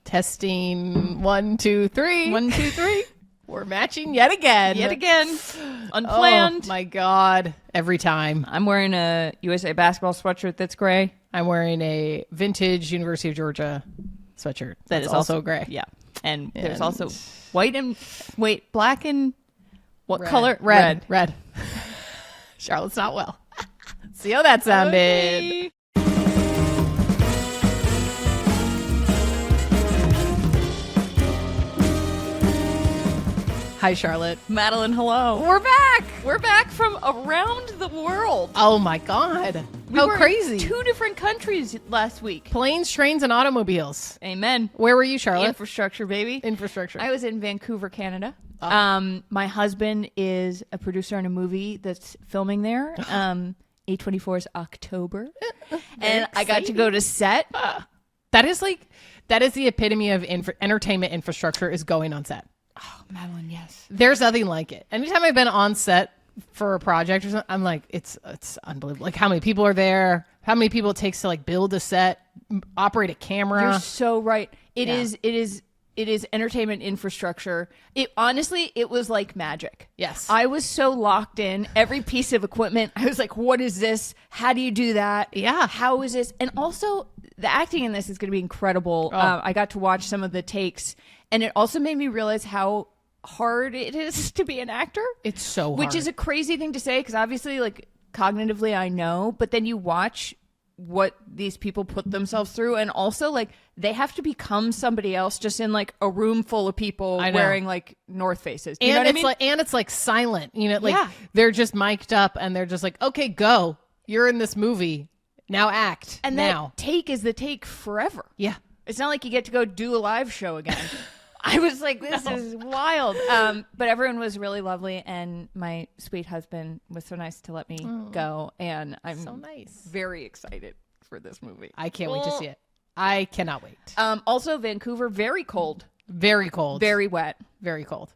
Testing 1, 2, 3. 1, 2, 3. We're matching yet again. Unplanned. Oh my God. Every time. I'm wearing a USA basketball sweatshirt that's gray. I'm wearing a vintage University of Georgia sweatshirt that is also gray. Yeah. And there's also black and what color? Red. Charlotte's not well. See how that sounded. Okay. Hi, Charlotte. Madeline, hello. We're back from around the world. Oh my God. We How were crazy. in 2 different countries last week. Planes, trains, and automobiles. Amen. Where were you, Charlotte? Infrastructure, baby. Infrastructure. I was in Vancouver, Canada. My husband is a producer on a movie that's filming there. A24's October. And I got to go to set. That is the epitome of entertainment infrastructure is going on set. Oh, Madeline, yes. There's nothing like it. Anytime I've been on set for a project or something, I'm like, it's unbelievable. Like how many people are there, how many people it takes to like build a set, operate a camera. You're so right. It is entertainment infrastructure. It was like magic. Yes. I was so locked in. Every piece of equipment, I was like, what is this? How do you do that? Yeah. How is this? And also, the acting in this is going to be incredible. I got to watch some of the takes, and it also made me realize how hard it is to be an actor. It's so hard. Which is a crazy thing to say, because obviously, like, cognitively I know, but then you watch what these people put themselves through, and also like they have to become somebody else just in like a room full of people wearing like North Faces. You know what I mean? And it's like silent, they're just mic'd up and they're just like, okay, go, you're in this movie now, act. And now that take is the take forever. Yeah, it's not like you get to go do a live show again. I was like, this is wild. But everyone was really lovely, and my sweet husband was so nice to let me go, and I'm so nice. Very excited for this movie. I can't wait to see it. I cannot wait. Also, Vancouver, very cold. Very cold. Very wet. Very cold.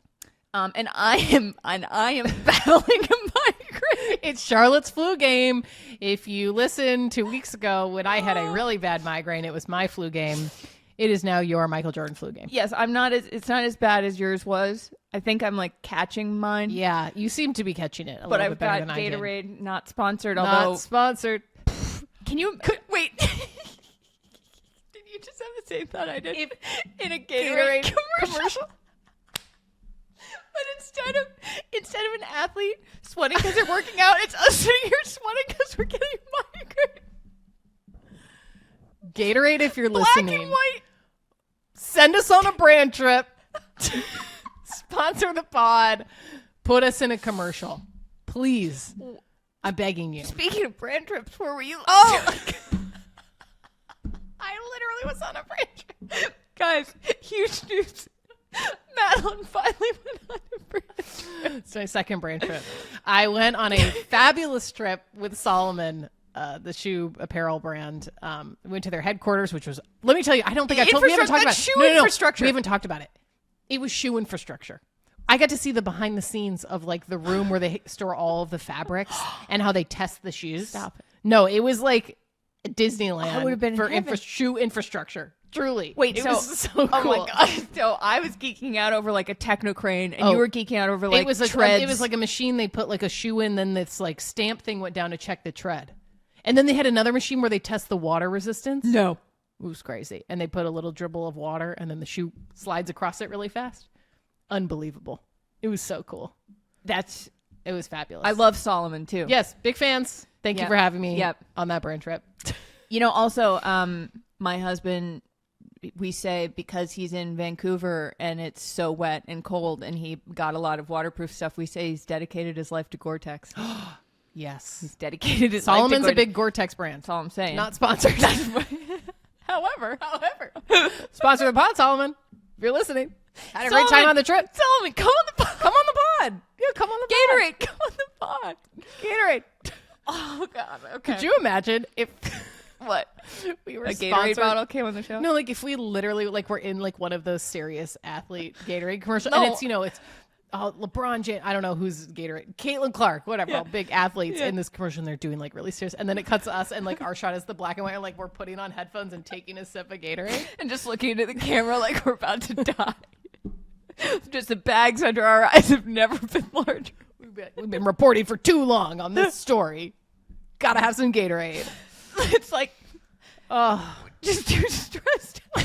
And I am battling a migraine. It's Charlotte's flu game. If you listened 2 weeks ago when I had a really bad migraine, it was my flu game. It is now your Michael Jordan flu game. Yes, it's not as bad as yours was. I think I'm like catching mine. Yeah, you seem to be catching it a little bit better than I did. But I've got Gatorade, not sponsored, Not sponsored. Can you wait? Did you just have the same thought I did in a Gatorade commercial? But instead of an athlete sweating because they're working out, it's us sitting here sweating because we're getting migraine. Gatorade, if you're Black listening, and white. Send us on a brand trip. Sponsor the pod. Put us in a commercial, please. I'm begging you. Speaking of brand trips, where were you? Oh, I literally was on a brand trip. Guys, huge news. Madeline finally went on a brand trip. It's my second brand trip. I went on a fabulous trip with Solomon, the shoe apparel brand. Went to their headquarters, which was, let me tell you, I don't think we haven't talked about shoe infrastructure. We haven't talked about it. It was shoe infrastructure. I got to see the behind the scenes of like the room where they store all of the fabrics and how they test the shoes. Stop it. No, it was like Disneyland I would have been for shoe infrastructure. Truly. Wait, it was so cool. Oh my God. So I was geeking out over like a techno crane, and you were geeking out over like treads. It was like a machine. They put like a shoe in, then this like stamp thing went down to check the tread. And then they had another machine where they test the water resistance. No. It was crazy. And they put a little dribble of water, and then the shoe slides across it really fast. Unbelievable. It was so cool. It was fabulous. I love Solomon too. Yes, big fans. Thank you for having me on that brand trip. Also, my husband, we say, because he's in Vancouver and it's so wet and cold and he got a lot of waterproof stuff, we say he's dedicated his life to Gore-Tex. Yes. He's dedicated his Solomon's life to a big Gore-Tex brand. That's all I'm saying. Not sponsored. However. Sponsor the pod, Solomon. If you're listening. Had a great time on the trip. Solomon, come on the pod. Come on the pod. Yeah, come on the Gatorade, come on the pod. Gatorade. Oh, God. Okay. Could you imagine if... What? We were a sponsored. Gatorade bottle came on the show? No, like if we literally like we're in like one of those serious athlete Gatorade commercials, No. and it's LeBron James, I don't know who's Gatorade, Caitlin Clark, whatever, all big athletes in this commercial, and they're doing like really serious, and then it cuts to us, and like our shot is the black and white, and like we're putting on headphones and taking a sip of Gatorade and just looking into the camera like we're about to die. Just the bags under our eyes have never been larger. We've been reporting for too long on this story. Gotta have some Gatorade. It's like, just too stressed out.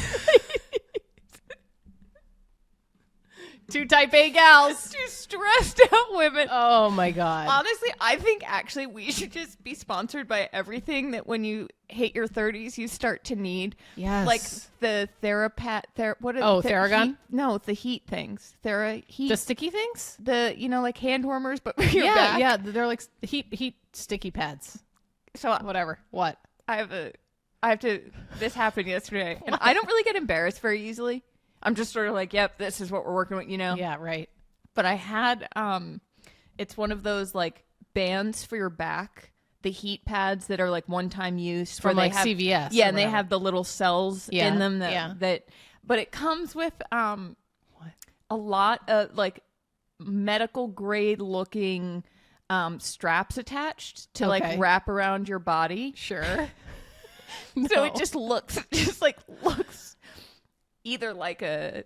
Two type A gals. Too stressed out women. Oh my God. Honestly, I think actually we should just be sponsored by everything that when you hit your 30s, you start to need. Yes. Like the Theragun? No, the heat things. Heat. The sticky things? Like hand warmers, but for your back. Yeah. They're like heat sticky pads. So whatever. What? This happened yesterday, and I don't really get embarrassed very easily. I'm just sort of like, yep, this is what we're working with, Yeah, right. But I had, it's one of those like bands for your back, the heat pads that are like one-time use. From like CVS. Yeah, and they have the little cells in them but it comes with a lot of like medical grade looking straps attached to like wrap around your body. Sure. So it just looks either like a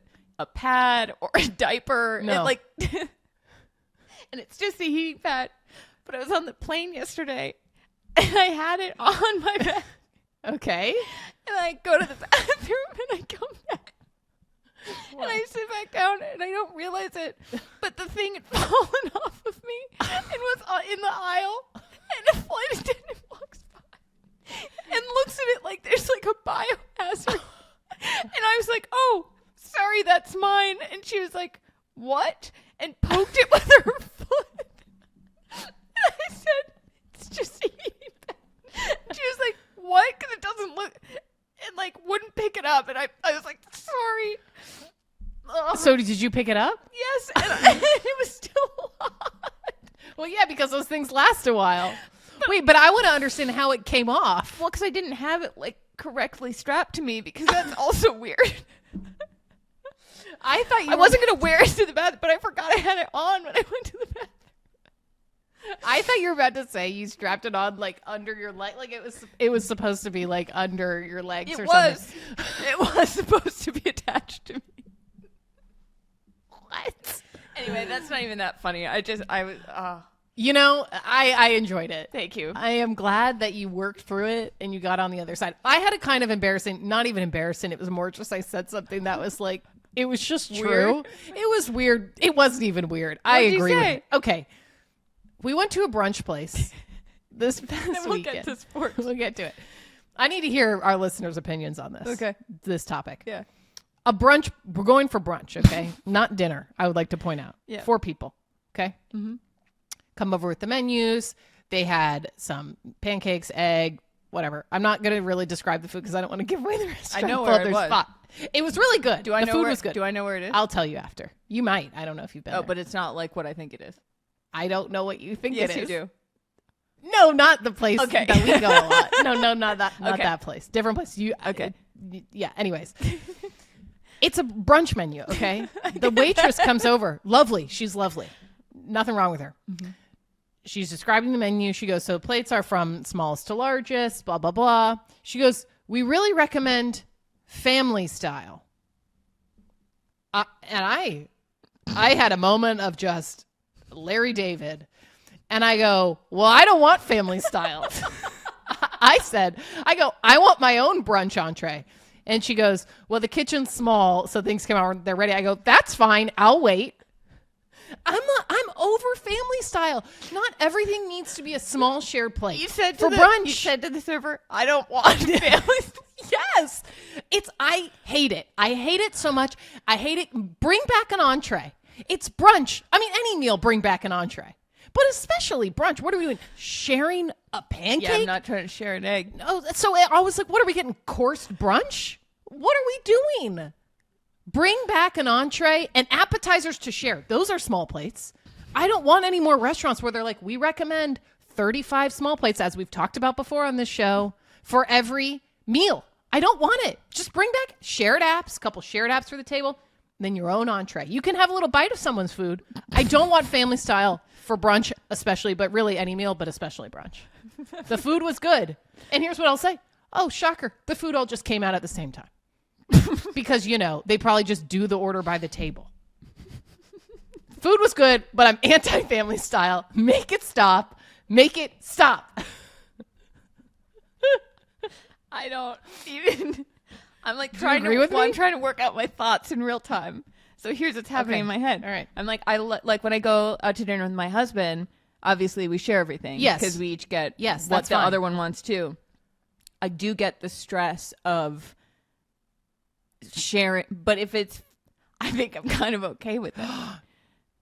pad or a diaper. No. And and it's just a heating pad. But I was on the plane yesterday and I had it on my back. Okay. And I go to the bathroom and I come back. What? And I sit back down and I don't realize it. But the thing had fallen off of me and was in the aisle. And a flight attendant walks by and looks at it like there's like a biohazard. And I was like, oh, sorry, that's mine. And she was like, what? And poked it with her foot. And I said, it's just a heating pad. And she was like, what? Because it doesn't look, and like wouldn't pick it up. And I was like, sorry. Ugh. So did you pick it up? Yes. And it was still hot. Well, yeah, because those things last a while. But I want to understand how it came off. Well, because I didn't have it like correctly strapped to me, because that's also weird. I thought I wasn't going to wear it to the bathroom, but I forgot I had it on when I went to the bathroom. I thought you were about to say you strapped it on like under your leg, like it was supposed to be like under your legs or something. It was supposed to be attached to me. What? Anyway, that's not even that funny. I was I enjoyed it. Thank you. I am glad that you worked through it and you got on the other side. I had a kind of embarrassing, not even embarrassing. It was more just I said something that was like, it was just true. Weird. It was weird. It wasn't even weird. I agree with it. Okay. We went to a brunch place this past weekend. We'll get to sports. We'll get to it. I need to hear our listeners' opinions on this. Okay. This topic. Yeah. A brunch. We're going for brunch, okay? Not dinner, I would like to point out. Yeah. 4 people, okay? Mm-hmm. Come over with the menus. They had some pancakes, egg, whatever. I'm not going to really describe the food because I don't want to give away the restaurant. I know where it was. Spot. It was really good. The food was good. Do I know where it is? I'll tell you after. You might. I don't know if you've been there. But it's not like what I think it is. I don't know what you think it is. Yes, you do. No, not the place that we go a lot. No, not that. Not Okay. that place. Different place. Okay. Yeah. Anyways, it's a brunch menu. Okay. The waitress comes over. Lovely. She's lovely. Nothing wrong with her. Mm-hmm. She's describing the menu. She goes, so plates are from smallest to largest. Blah blah blah. She goes, we really recommend family style. And I had a moment of just Larry David. And I go, well, I don't want family style. I want my own brunch entree. And she goes, well, the kitchen's small, so things come out, they're ready. I go, that's fine. I'll wait. I'm over family style. Not everything needs to be a small shared plate. You said for brunch. You said to the server, I don't want family. Yes. I hate it. I hate it so much. I hate it. Bring back an entree. It's brunch. I mean, any meal, bring back an entree. But especially brunch. What are we doing? Sharing a pancake? Yeah, I'm not trying to share an egg. No. So I was like, what are we getting? Coursed brunch? What are we doing? Bring back an entree and appetizers to share. Those are small plates. I don't want any more restaurants where they're like, we recommend 35 small plates, as we've talked about before on this show, for every meal. I don't want it. Just bring back shared apps, a couple shared apps for the table. than your own entree. You can have a little bite of someone's food. I don't want family style for brunch, especially, but really any meal, but especially brunch. The food was good. And here's what I'll say. Oh, shocker. The food all just came out at the same time. Because, you know, they probably just do the order by the table. Food was good, but I'm anti-family style. Make it stop. Make it stop. I don't even. I'm like trying to work out my thoughts in real time. So here's what's happening in my head. All right. I'm like, like when I go out to dinner with my husband, obviously we share everything. Yes. Because we each get what the fine. other one wants too. I do get the stress of sharing, but if it's, I think I'm kind of okay with it.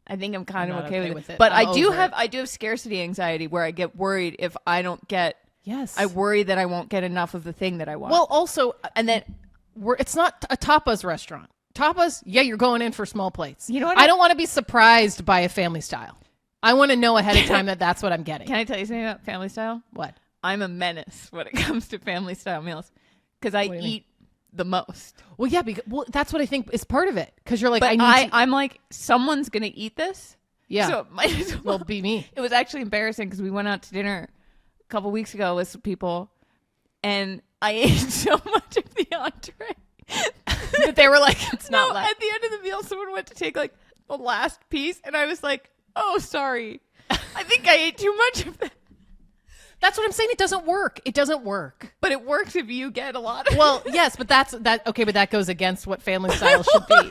I think I'm kind of okay with it. But I do have scarcity anxiety where I get worried if I don't get. Yes. I worry that I won't get enough of the thing that I want. Well, also, and then it's not a tapas restaurant. Tapas, yeah, you're going in for small plates. You know what? I don't want to be surprised by a family style. I want to know ahead of time that that's what I'm getting. Can I tell you something about family style? What? I'm a menace when it comes to family style meals because I eat the most. Well, yeah, because that's what I think is part of it. Because you're like, but I'm like, someone's gonna eat this. Yeah, so it might as well be me. It was actually embarrassing because we went out to dinner a couple weeks ago with some people, and I ate so much of the entree that they were like, it's not. At the end of the meal, someone went to take like the last piece, and I was like, oh, sorry, I think I ate too much of that. That's what I'm saying. It doesn't work. It doesn't work. But it works if you get a lot of Well, yes, but okay, but that goes against what family style should be.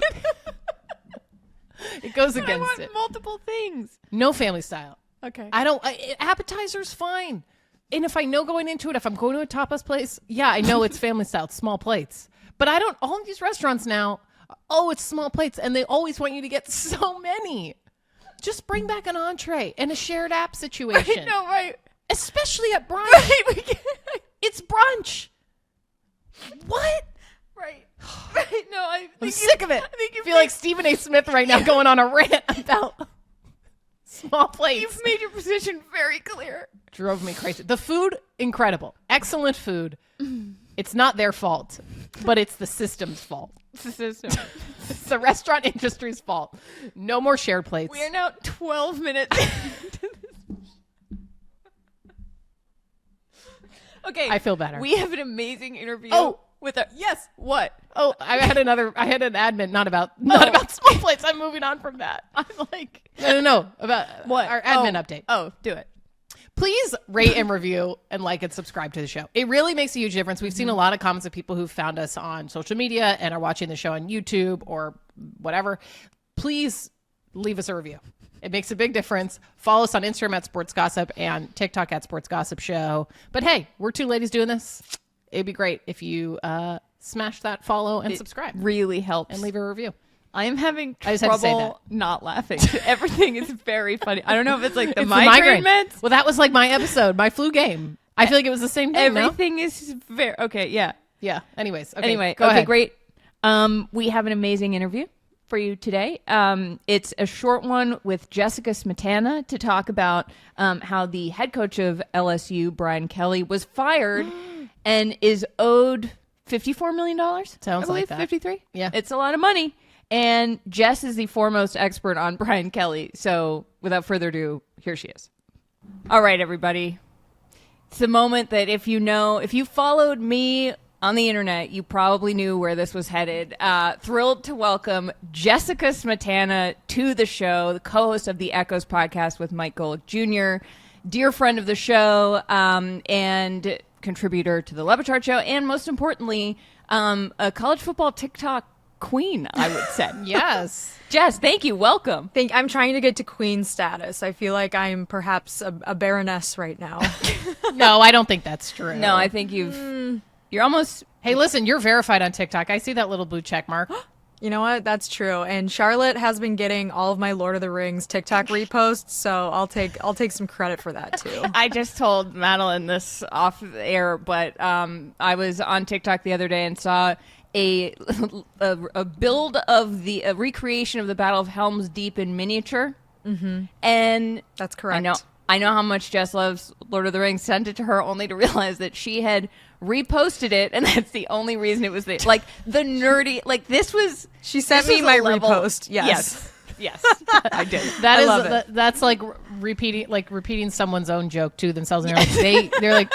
It goes against I want multiple things. No family style. Okay. Appetizer's fine. And if I know going into it, if I'm going to a tapas place, yeah, I know it's family style. It's small plates. But all of these restaurants now, it's small plates. And they always want you to get so many. Just bring back an entree and a shared app situation. Right. Especially at brunch. Right. It's brunch. What? Right. No, I'm sick of it. I feel like Stephen A. Smith right now going on a rant about small plates. You've made your position very clear. Drove me crazy. The food, incredible. Excellent food. It's not their fault, but it's the system's fault. It's the system. It's the restaurant industry's fault. No more shared plates. We are now 12 minutes into this. Okay. I feel better. We have an amazing interview. With our yes. What? I had an admin not about small plates. I'm moving on from that. I'm like no about what? Our admin update. Oh, do it. Please rate and review and like and subscribe to the show. It really makes a huge difference. We've seen a lot of comments of people who found us on social media and are watching the show on YouTube or whatever. Please leave us a review. It makes a big difference. Follow us on Instagram at Sports Gossip and TikTok at Sports Gossip Show. But hey, we're two ladies doing this. It'd be great if you smash that follow and subscribe. Really helps. And leave a review. I am having trouble not laughing. Everything is very funny. I don't know if it's like the migraine meds. Well, that was like my episode, my flu game. I feel like it was the same thing. Everything is very okay. Yeah. Yeah. Anyways. Okay, anyway. Go ahead. Great. We have an amazing interview for you today. It's a short one with Jessica Smetana to talk about how the head coach of LSU, Brian Kelly, was fired and is owed $54 million. Sounds like that. 53. Yeah. It's a lot of money. And Jess is the foremost expert on Brian Kelly. So without further ado, here she is. All right, everybody. It's the moment that if you followed me on the internet, you probably knew where this was headed. Thrilled to welcome Jessica Smetana to the show, the co-host of the Echoes podcast with Mike Golick Jr., dear friend of the show, and contributor to the Levichart Show, and most importantly, a college football TikTok queen, I would say. Yes. Jess, thank you. Welcome. I'm trying to get to queen status. I feel like I'm perhaps a baroness right now. No, I don't think that's true. No, I think you're almost... Hey, listen, you're verified on TikTok. I see that little blue check mark. You know what? That's true. And Charlotte has been getting all of my Lord of the Rings TikTok reposts, so I'll take some credit for that too. I just told Madeline this off air, but I was on TikTok the other day and saw a build of a recreation of the Battle of Helm's Deep in miniature. Mm-hmm. And that's correct. I know how much Jess loves Lord of the Rings. Sent it to her only to realize that she had reposted it, and that's the only reason it was the nerdy. Like this was. She sent me my repost. Yes. Yes, I did. That's like repeating someone's own joke to themselves, and they're like,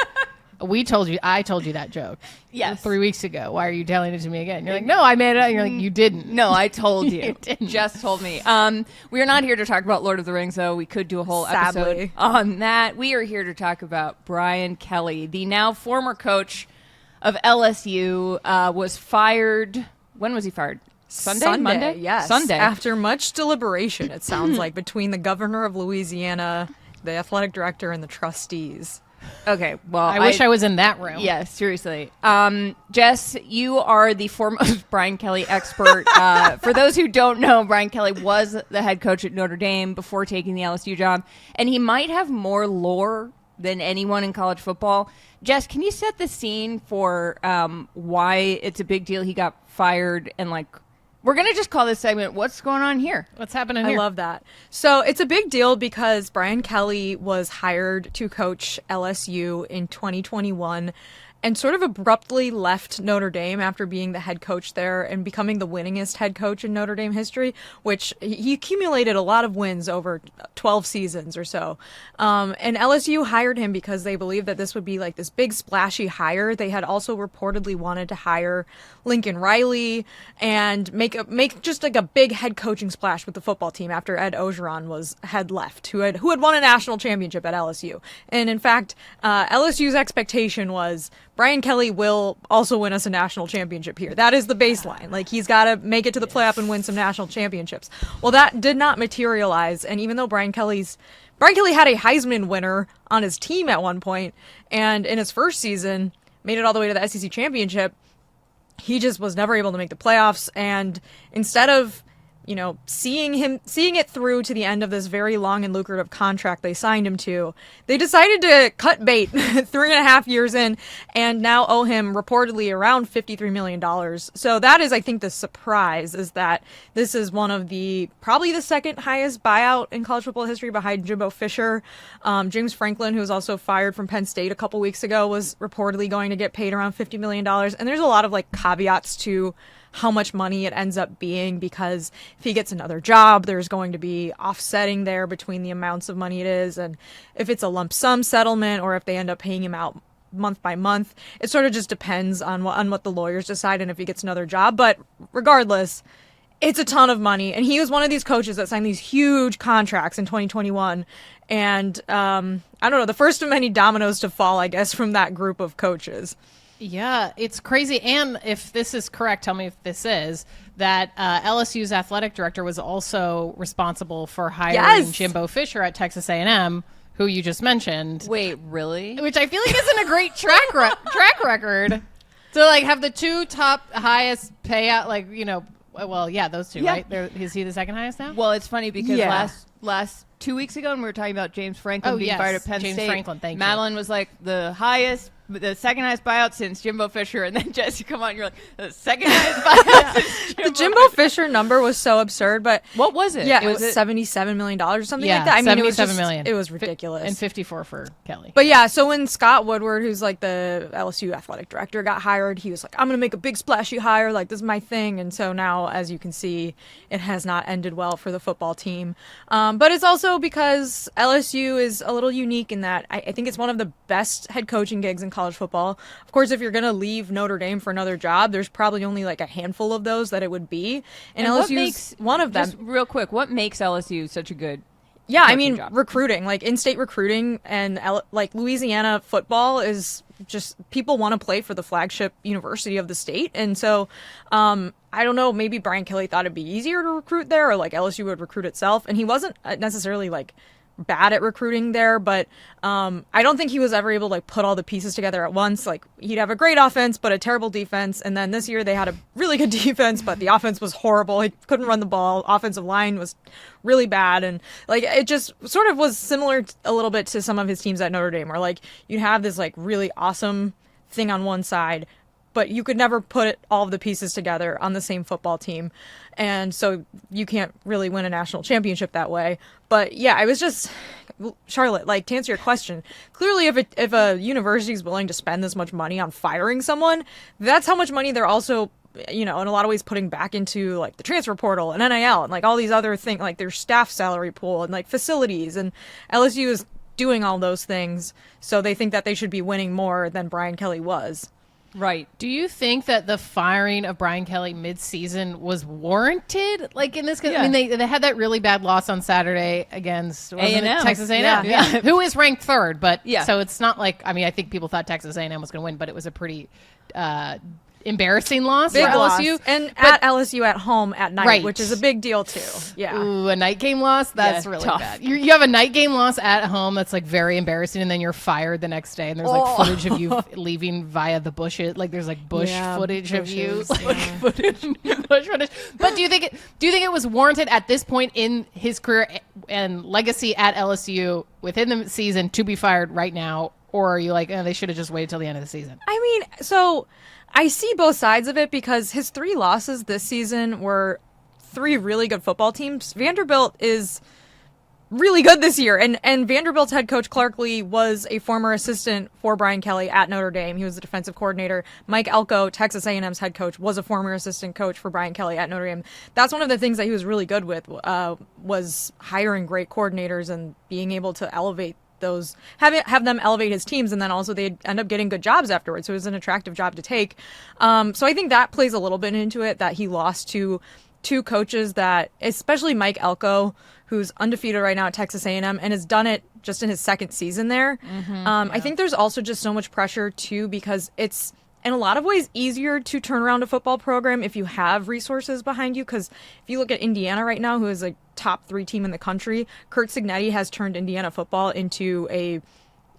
I told you that joke. Yes. 3 weeks ago. Why are you telling it to me again? You're like, no, I made it. And you're like, you didn't. No, I told you. You didn't. Just told me. We are not here to talk about Lord of the Rings, though. We could do a whole Sadly. episode on that. We are here to talk about Brian Kelly, the now former coach of LSU, was fired. When was he fired? Sunday? Monday? Yes. Sunday. After much deliberation, it sounds like, between the governor of Louisiana, the athletic director, and the trustees. Okay, well, I wish I was in that room. Yeah, seriously. Jess, you are the foremost Brian Kelly expert. For those who don't know, Brian Kelly was the head coach at Notre Dame before taking the LSU job, and he might have more lore than anyone in college football. Jess, can you set the scene for why it's a big deal he got fired, and we're going to just call this segment, What's Going On Here? What's happening I here? love that. So it's a big deal because Brian Kelly was hired to coach LSU in 2021 and sort of abruptly left Notre Dame after being the head coach there and becoming the winningest head coach in Notre Dame history, which he accumulated a lot of wins over 12 seasons or so. And LSU hired him because they believed that this would be this big splashy hire. They had also reportedly wanted to hire Lincoln Riley and make just a big head coaching splash with the football team after Ed Ogeron had left, who had won a national championship at LSU. And in fact, LSU's expectation was Brian Kelly will also win us a national championship here. That is the baseline. He's got to make it to the playoff and win some national championships. Well, that did not materialize. And even though Brian Kelly had a Heisman winner on his team at one point, and in his first season made it all the way to the SEC championship, he just was never able to make the playoffs. And instead of seeing it through to the end of this very long and lucrative contract they signed him to, they decided to cut bait 3.5 years in and now owe him reportedly around $53 million. So that is, I think, the surprise, is that this is one of probably the second highest buyout in college football history behind Jimbo Fisher. James Franklin, who was also fired from Penn State a couple weeks ago, was reportedly going to get paid around $50 million. And there's a lot of caveats to how much money it ends up being, because if he gets another job, there's going to be offsetting there between the amounts of money it is, and if it's a lump sum settlement or if they end up paying him out month by month, it sort of just depends on what the lawyers decide and if he gets another job. But regardless, it's a ton of money, and he was one of these coaches that signed these huge contracts in 2021, and I don't know, the first of many dominoes to fall, I guess, from that group of coaches. Yeah, it's crazy. And if this is correct, tell me if this is, that LSU's athletic director was also responsible for hiring Jimbo Fisher at Texas A&M, who you just mentioned. Wait, really? Which I feel like isn't a great track record to have the two top highest payout, well, yeah, those two, right? Is he the second highest now? Well, it's funny because last 2 weeks ago when we were talking about James Franklin being fired at Penn State, James Franklin, thank you. Madeline was the second highest buyout since Jimbo Fisher, and then Jesse, come on, you're the second highest buyout since The Jimbo Fisher number was so absurd, but what was it? Yeah, it was $77 million or something like that. I mean, $77 million. It was ridiculous. And 54 for Kelly. But yeah, so when Scott Woodward, who's the LSU athletic director, got hired, he was like, I'm going to make a big splashy hire. This is my thing. And so now, as you can see, it has not ended well for the football team. But it's also because LSU is a little unique in that I think it's one of the best head coaching gigs in college football. Of course, if you're going to leave Notre Dame for another job, there's probably only a handful of those that it would be. And LSU's one of them. Just real quick, what makes LSU such a good job? Recruiting, in-state recruiting, and Louisiana football is just, people want to play for the flagship university of the state. And so I don't know, maybe Brian Kelly thought it'd be easier to recruit there, or LSU would recruit itself. And he wasn't necessarily bad at recruiting there, but I don't think he was ever able to put all the pieces together at once. He'd have a great offense but a terrible defense, and then this year they had a really good defense but the offense was horrible. He couldn't run the ball. Offensive line was really bad, and it just sort of was similar a little bit to some of his teams at Notre Dame, where you'd have this really awesome thing on one side, but you could never put all of the pieces together on the same football team. And so you can't really win a national championship that way. But yeah, I was just, Charlotte, like, to answer your question, clearly if a university is willing to spend this much money on firing someone, that's how much money they're also, you know, in a lot of ways putting back into, like, the transfer portal and NIL and, like, all these other things, like their staff salary pool and, like, facilities. And LSU is doing all those things, so they think that they should be winning more than Brian Kelly was. Right. Do you think that the firing of Brian Kelly mid-season was warranted? Like, in this case, I mean, they had that really bad loss on Saturday against A&M. Texas A&M, Yeah. who is ranked third. But Yeah. so it's not like, I mean, I think people thought Texas A&M was going to win, but it was a pretty embarrassing loss Big for loss. LSU. And at LSU at home at night, Right. which is a big deal too. Yeah. Ooh, a night game loss? That's Yeah, really tough. bad. You have a night game loss at home that's like very embarrassing, and then you're fired the next day, and there's like footage of you leaving via the bushes. Like there's like bush footage of you, like bush footage. But do you think it was warranted at this point in his career and legacy at LSU within the season to be fired right now, or are you like, they should have just waited till the end of the season? I mean, so I see both sides of it because his 3 losses this season were 3 really good football teams. Vanderbilt is really good this year. And Vanderbilt's head coach Clark Lee was a former assistant for Brian Kelly at Notre Dame. He was the defensive coordinator. Mike Elko, Texas A&M's head coach, was a former assistant coach for Brian Kelly at Notre Dame. That's one of the things that he was really good with, was hiring great coordinators and being able to elevate those, have them elevate his teams, and then also they'd end up getting good jobs afterwards. So it was an attractive job to take. So I think that plays a little bit into it, that he lost to 2 coaches that, especially Mike Elko, who's undefeated right now at Texas A&M and has done it just in his 2nd season there. I think there's also just so much pressure too, because it's in a lot of ways easier to turn around a football program if you have resources behind you. Because if you look at Indiana right now, who is a top 3 team in the country, Curt Cignetti has turned Indiana football into a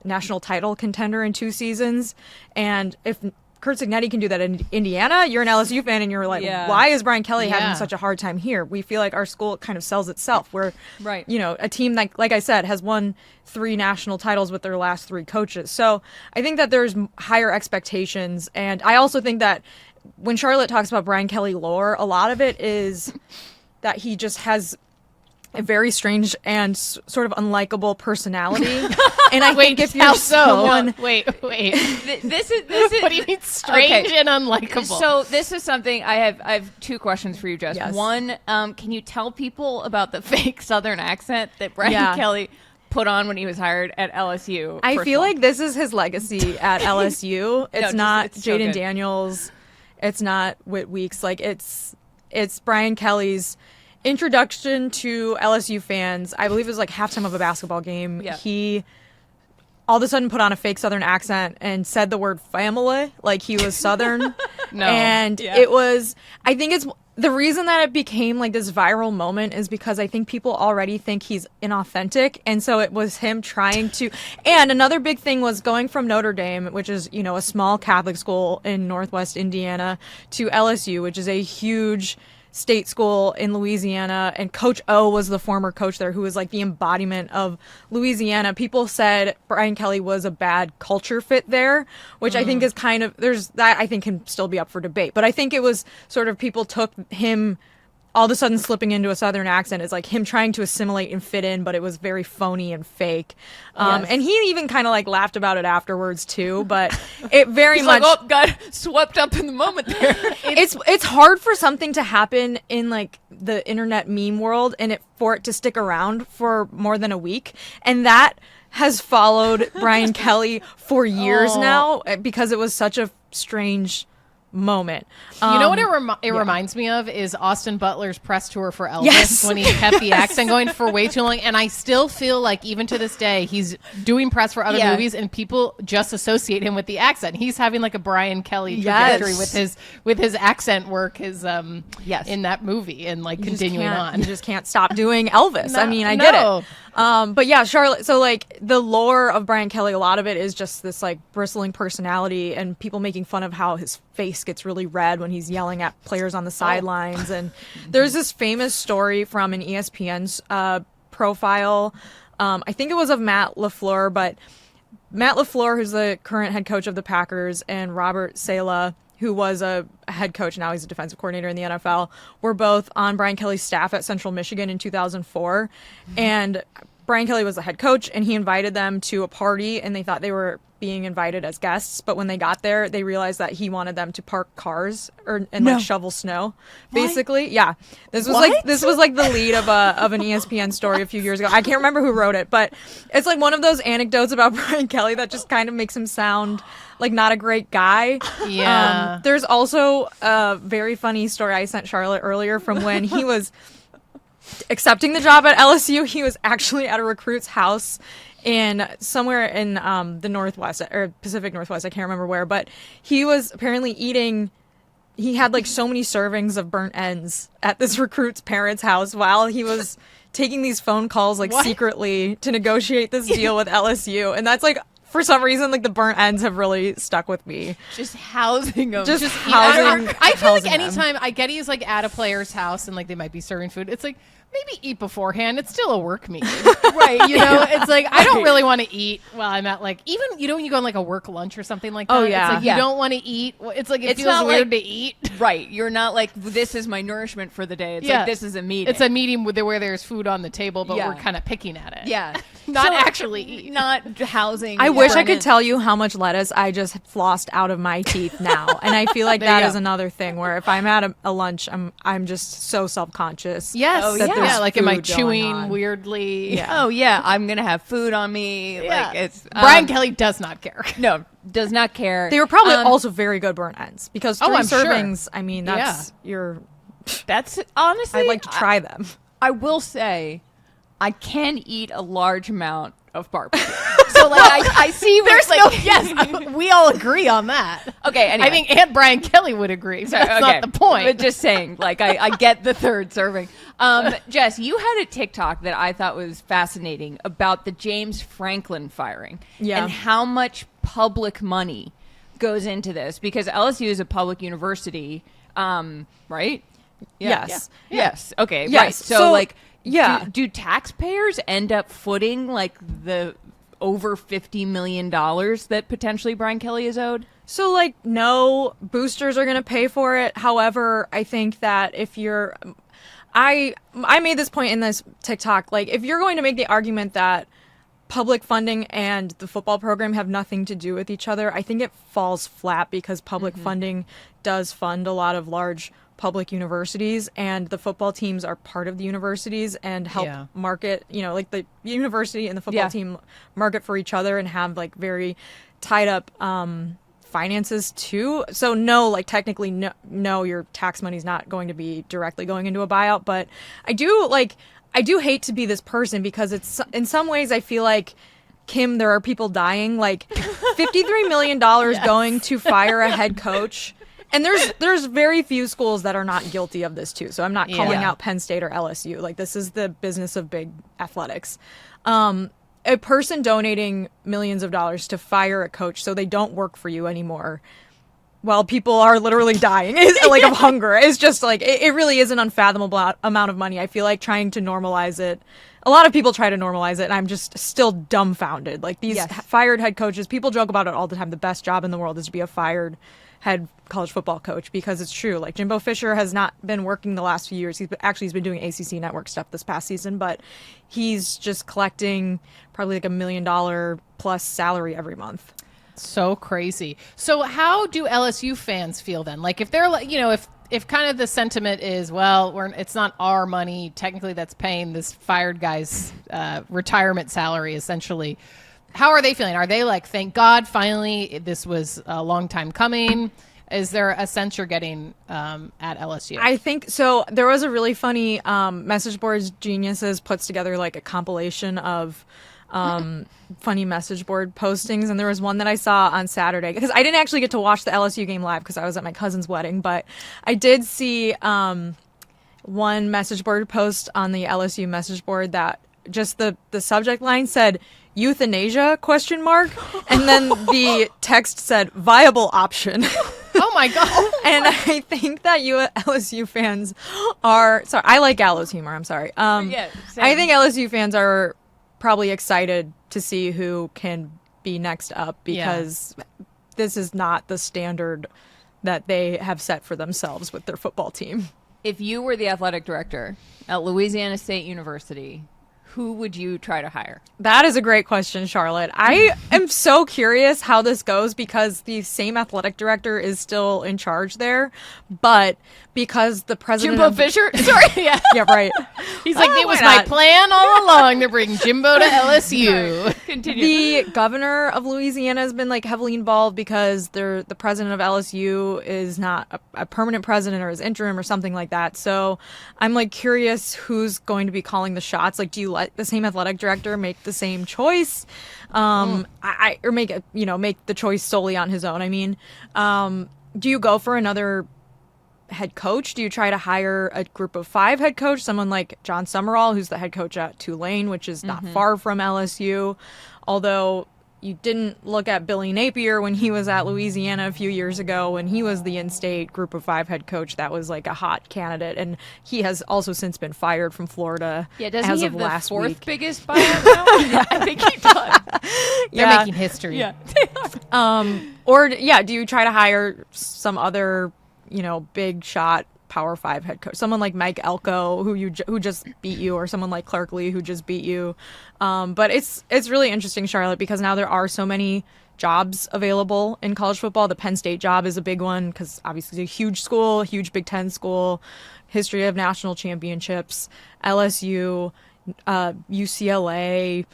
national title contender in 2 seasons. And if Curt Cignetti can do that in Indiana, you're an LSU fan and you're like, why is Brian Kelly having such a hard time here? We feel like our school kind of sells itself. We're, you know, a team that, like I said, has won 3 national titles with their last 3 coaches. So I think that there's higher expectations. And I also think that when Charlotte talks about Brian Kelly lore, a lot of it is that he just has a very strange and sort of unlikable personality. And I think if you're someone... Wait. This is What do you mean strange and unlikable? So this is something I have 2 questions for you, Jess. Yes. One, can you tell people about the fake Southern accent that Brian Kelly put on when he was hired at LSU? I feel like this is his legacy at LSU. It's not it's so Jaden good. Daniels. It's not Whit Weeks. Like it's Brian Kelly's introduction to LSU fans. I believe it was like halftime of a basketball game. Yeah. He all of a sudden put on a fake Southern accent and said the word family like he was Southern. And it was, I think it's the reason that it became like this viral moment is because I think people already think he's inauthentic. And so it was him trying to, and another big thing was going from Notre Dame, which is, you know, a small Catholic school in Northwest Indiana, to LSU, which is a huge state school in Louisiana, and Coach O was the former coach there, who was like the embodiment of Louisiana. People said Brian Kelly was a bad culture fit there, which I think is kind of, there's that I think can still be up for debate, but I think it was sort of people took him all of a sudden slipping into a Southern accent is like him trying to assimilate and fit in, but it was very phony and fake. And he even kind of like laughed about it afterwards too, but it very much like, oh, got swept up in the moment there. it's hard for something to happen in like the internet meme world and for it to stick around for more than a week. And that has followed Brian Kelly for years now because it was such a strange moment. You know what it reminds me of is Austin Butler's press tour for Elvis when he kept the accent going for way too long. And I still feel like even to this day, he's doing press for other movies and people just associate him with the accent. He's having like a Brian Kelly trajectory with his accent work, in that movie and like continuing on. You just can't stop doing Elvis. I mean, I get it. But yeah, Charlotte, so like the lore of Brian Kelly, a lot of it is just this like bristling personality and people making fun of how his face gets really red when he's yelling at players on the sidelines. And there's this famous story from an ESPN's profile. I think it was of Matt LaFleur, but Matt LaFleur, who's the current head coach of the Packers, and Robert Saleh, who was a head coach, now he's a defensive coordinator in the NFL, were both on Brian Kelly's staff at Central Michigan in 2004. And Brian Kelly was the head coach, and he invited them to a party, and they thought they were being invited as guests. But when they got there, they realized that he wanted them to park cars and shovel snow, basically. What? Yeah. This was like the lead of an ESPN story a few years ago. I can't remember who wrote it, but it's like one of those anecdotes about Brian Kelly that just kind of makes him sound like not a great guy. Yeah. There's also a very funny story I sent Charlotte earlier from when he was accepting the job at LSU. He was actually at a recruit's house in somewhere in the Northwest or Pacific Northwest. I can't remember where, but he was apparently eating. He had like so many servings of burnt ends at this recruit's parents' house while he was taking these phone calls like secretly to negotiate this deal with LSU. And that's like, for some reason, like the burnt ends have really stuck with me. Just housing them. Just housing. I feel like anytime I get he's like at a player's house and like they might be serving food, it's like, maybe eat beforehand. It's still a work meeting. Right. You know, it's like, I don't really want to eat while I'm at like, even, you know, when you go on like a work lunch or something like that. Oh, yeah. It's like, you don't want to eat. It's like, it feels weird to eat. Right. You're not like, this is my nourishment for the day. It's like, this is a meeting. It's a meeting where there's food on the table, but we're kind of picking at it. Yeah. Not actually eat. Not housing. I wish I could tell you how much lettuce I just flossed out of my teeth now. And I feel like that is another thing where if I'm at a lunch, I'm just so self-conscious. Yes. Oh, yeah. Like, am I chewing weirdly? Yeah. Oh, yeah. I'm going to have food on me. Yeah. Like, it's Brian Kelly does not care. No, does not care. They were probably also very good burnt ends because 3 servings, sure. I mean, that's That's honestly, I'd like to try them. I will say, I can eat a large amount of barbecue. So like I see there's like, no yes, we all agree on that. Okay, anyway. I think Aunt Brian Kelly would agree. So that's not the point. But just saying, like I get the third serving. Jess, you had a TikTok that I thought was fascinating about the James Franklin firing and how much public money goes into this because LSU is a public university, right? Yes. Yes. Okay. Yes. Right. So like. Yeah. Do taxpayers end up footing like the over $50 million that potentially Brian Kelly is owed? So like no boosters are going to pay for it. However, I think that if you're I made this point in this TikTok, like if you're going to make the argument that public funding and the football program have nothing to do with each other, I think it falls flat because public funding does fund a lot of large public universities and the football teams are part of the universities and help market, you know, like the university and the football team market for each other and have like very tied up finances too. So no, like technically no, your tax money's not going to be directly going into a buyout, but I do hate to be this person because it's in some ways I feel like Kim, there are people dying, like $53 million going to fire a head coach. And there's very few schools that are not guilty of this too. So I'm not calling out Penn State or LSU. Like this is the business of big athletics. A person donating millions of dollars to fire a coach so they don't work for you anymore while people are literally dying like of hunger. It's just like it really is an unfathomable amount of money. I feel like trying to normalize it. A lot of people try to normalize it, and I'm just still dumbfounded. Like these fired head coaches, people joke about it all the time. The best job in the world is to be a fired head college football coach because it's true. Like Jimbo Fisher has not been working the last few years. He's been doing ACC network stuff this past season, but he's just collecting probably like $1 million plus salary every month. So crazy. So how do LSU fans feel then? Like if they're like, you know, if kind of the sentiment is, well, it's not our money technically that's paying this fired guy's retirement salary essentially. How are they feeling? Are they like, thank God, finally, this was a long time coming? Is there a sense you're getting at LSU? I think so. There was a really funny Message Boards Geniuses puts together like a compilation of funny message board postings. And there was one that I saw on Saturday because I didn't actually get to watch the LSU game live because I was at my cousin's wedding. But I did see one message board post on the LSU message board that just the subject line said, euthanasia ? And then the text said viable option. Oh my God. And I think that LSU fans are sorry. I like Gallows humor. I'm sorry. I think LSU fans are probably excited to see who can be next up because this is not the standard that they have set for themselves with their football team. If you were the athletic director at Louisiana State University, who would you try to hire? That is a great question, Charlotte. I am so curious how this goes because the same athletic director is still in charge there, but because the president Jimbo Fisher? Sorry. Yeah. Yeah, right. He's like, it why was my not? plan all along to bring Jimbo to LSU. Continue. The governor of Louisiana has been like heavily involved because the president of LSU is not a permanent president or is interim or something like that. So I'm like curious who's going to be calling the shots. Like, do you let the same athletic director make the same choice, or make it, make the choice solely on his own? I mean, do you go for another head coach? Do you try to hire a group of 5 head coach, someone like John Summerall, who's the head coach at Tulane, which is not far from LSU, although you didn't look at Billy Napier when he was at Louisiana a few years ago when he was the in-state group of 5 head coach. That was like a hot candidate, and he has also since been fired from Florida. Yeah, doesn't as he of have the last 4th week. biggest buyout now? I think he does. They're making history. Yeah. Do you try to hire some other, big shot Power 5 head coach, someone like Mike Elko who just beat you, or someone like Clark Lee who just beat you? But it's really interesting, Charlotte, because now there are so many jobs available in college football. The Penn State job is a big one because obviously it's a huge school, huge Big Ten school, history of national championships. LSU, UCLA,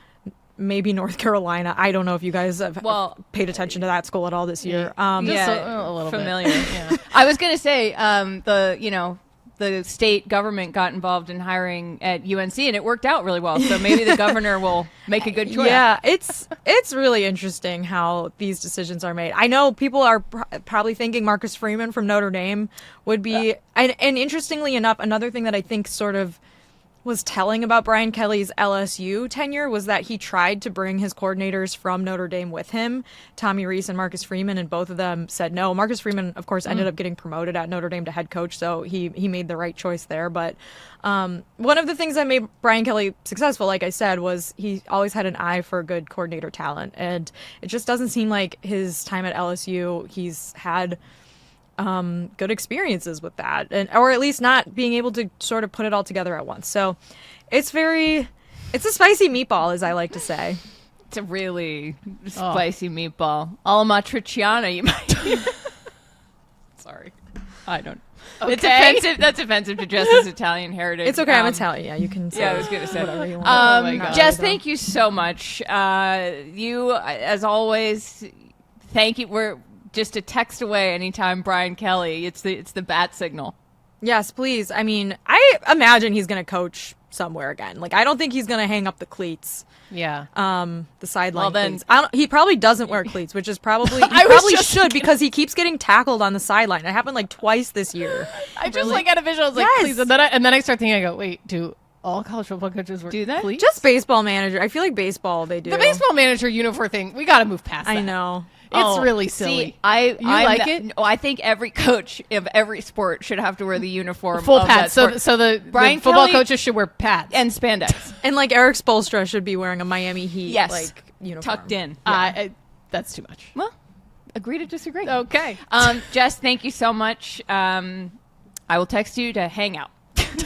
maybe North Carolina. I don't know if you guys have paid attention to that school at all this year. Just a little familiar. bit. Yeah. I was going to say the state government got involved in hiring at UNC, and it worked out really well. So maybe the governor will make a good choice. Yeah, it's really interesting how these decisions are made. I know people are probably thinking Marcus Freeman from Notre Dame would be, and interestingly enough, another thing that I think sort of was telling about Brian Kelly's LSU tenure was that he tried to bring his coordinators from Notre Dame with him, Tommy Rees and Marcus Freeman, and both of them said no. Marcus Freeman, of course, ended up getting promoted at Notre Dame to head coach, so he made the right choice there. But one of the things that made Brian Kelly successful, like I said, was he always had an eye for good coordinator talent, and it just doesn't seem like his time at LSU he's had good experiences with that, or at least not being able to sort of put it all together at once. So it's a spicy meatball, as I like to say. It's a really spicy meatball. Alla matriciana, you might. Sorry. I don't. Okay. It's offensive. That's offensive to Jess's Italian heritage. It's okay. I'm Italian. Yeah, you can say I was going to say whatever you want. Jess, thank you so much. You, as always, thank you. We're just a text away anytime Brian Kelly. It's the bat signal. Yes, please. I mean, I imagine he's going to coach somewhere again. Like, I don't think he's going to hang up the cleats. Yeah. The sideline then, cleats. He probably doesn't wear cleats, which is probably should because he keeps getting tackled on the sideline. It happened like twice this year. I just like had a visual. I was like, Yes. please. And then I start thinking. I go, wait, do all college football coaches wear cleats? Just baseball manager. I feel like baseball they do. The baseball manager uniform thing. We got to move past that. I know. It's really silly. See, I like it? No, I think every coach of every sport should have to wear the uniform. Full of pads. that So sport. the Brian football Kelly coaches should wear pads. and spandex. And like Eric Spoelstra should be wearing a Miami Heat like uniform. tucked in. That's too much. Well, agree to disagree. Okay. Jess, thank you so much. I will text you to hang out.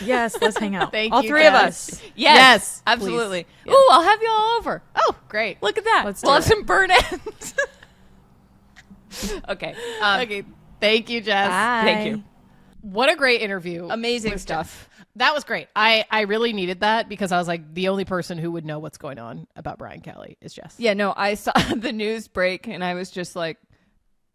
Yes, let's hang out. Thank all you, three of Jess. us. Yes, please. absolutely. Yeah. Ooh, I'll have you all over. Oh, great. Look at that. Let's we'll do have it. some burn ends. Okay. Okay. Thank you, Jess. Bye. Thank you. What a great interview. Amazing with stuff. Jess. That was great. I really needed that because I was like, the only person who would know what's going on about Brian Kelly is Jess. Yeah, no, I saw the news break and I was just like,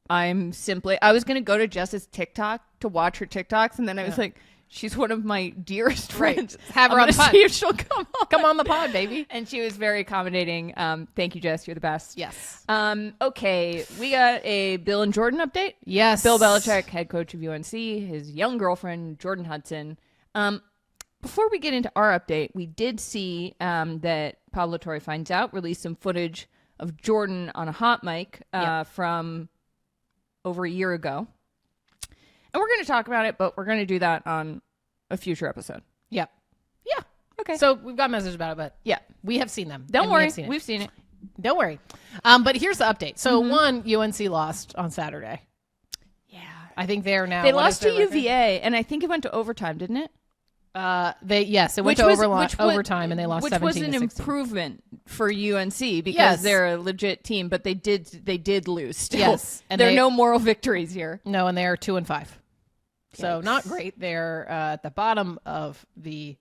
I was going to go to Jess's TikTok to watch her TikToks. And then I was like, she's one of my dearest friends. Have her I'm on the gonna pod. see if she'll come on. Come on the pod, baby. And she was very accommodating. Thank you, Jess. You're the best. Yes. Okay, we got a Bill and Jordon update. Yes. Bill Belichick, head coach of UNC, his young girlfriend, Jordan Hudson. Before we get into our update, we did see that Pablo Torre Finds Out released some footage of Jordan on a hot mic from over a year ago. And we're going to talk about it, but we're going to do that on a future episode. Yep. Yeah. Okay. So we've got messages about it, but Yeah. we have seen them. Don't and worry. We've Seen it. Don't worry. But here's the update. So one, UNC lost on Saturday. Yeah. I think they are now. They lost to UVA, and I think it went to overtime, didn't it? It went to overtime, and they lost 17 to 16. Which was an improvement for UNC because they're a legit team, but they did lose. Still. Yes, and there are no moral victories here. No, and they are 2-5, so Yikes. not great. They're at the bottom of the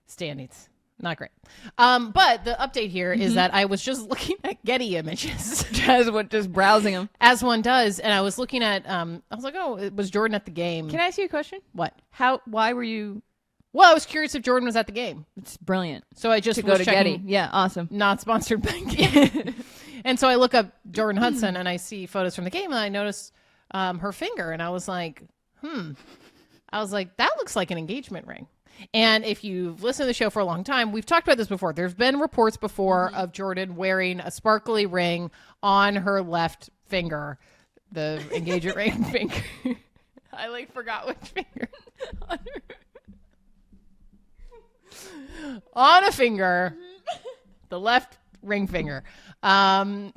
standings. Not great. But the update here is that I was just looking at Getty images. just browsing them. As one does. And I was looking at, I was like, oh, it was Jordan at the game. Can I ask you a question? What? Why were you? Well, I was curious if Jordan was at the game. It's brilliant. So I just to go to Getty. Yeah, awesome. Not sponsored by Getty. And so I look up Jordan Hudson and I see photos from the game and I notice her finger. And I was like, that looks like an engagement ring. And if you've listened to the show for a long time, we've talked about this before. There's been reports before of Jordan wearing a sparkly ring on her left finger, the engagement ring finger. I forgot which finger. On a finger, the left ring finger. I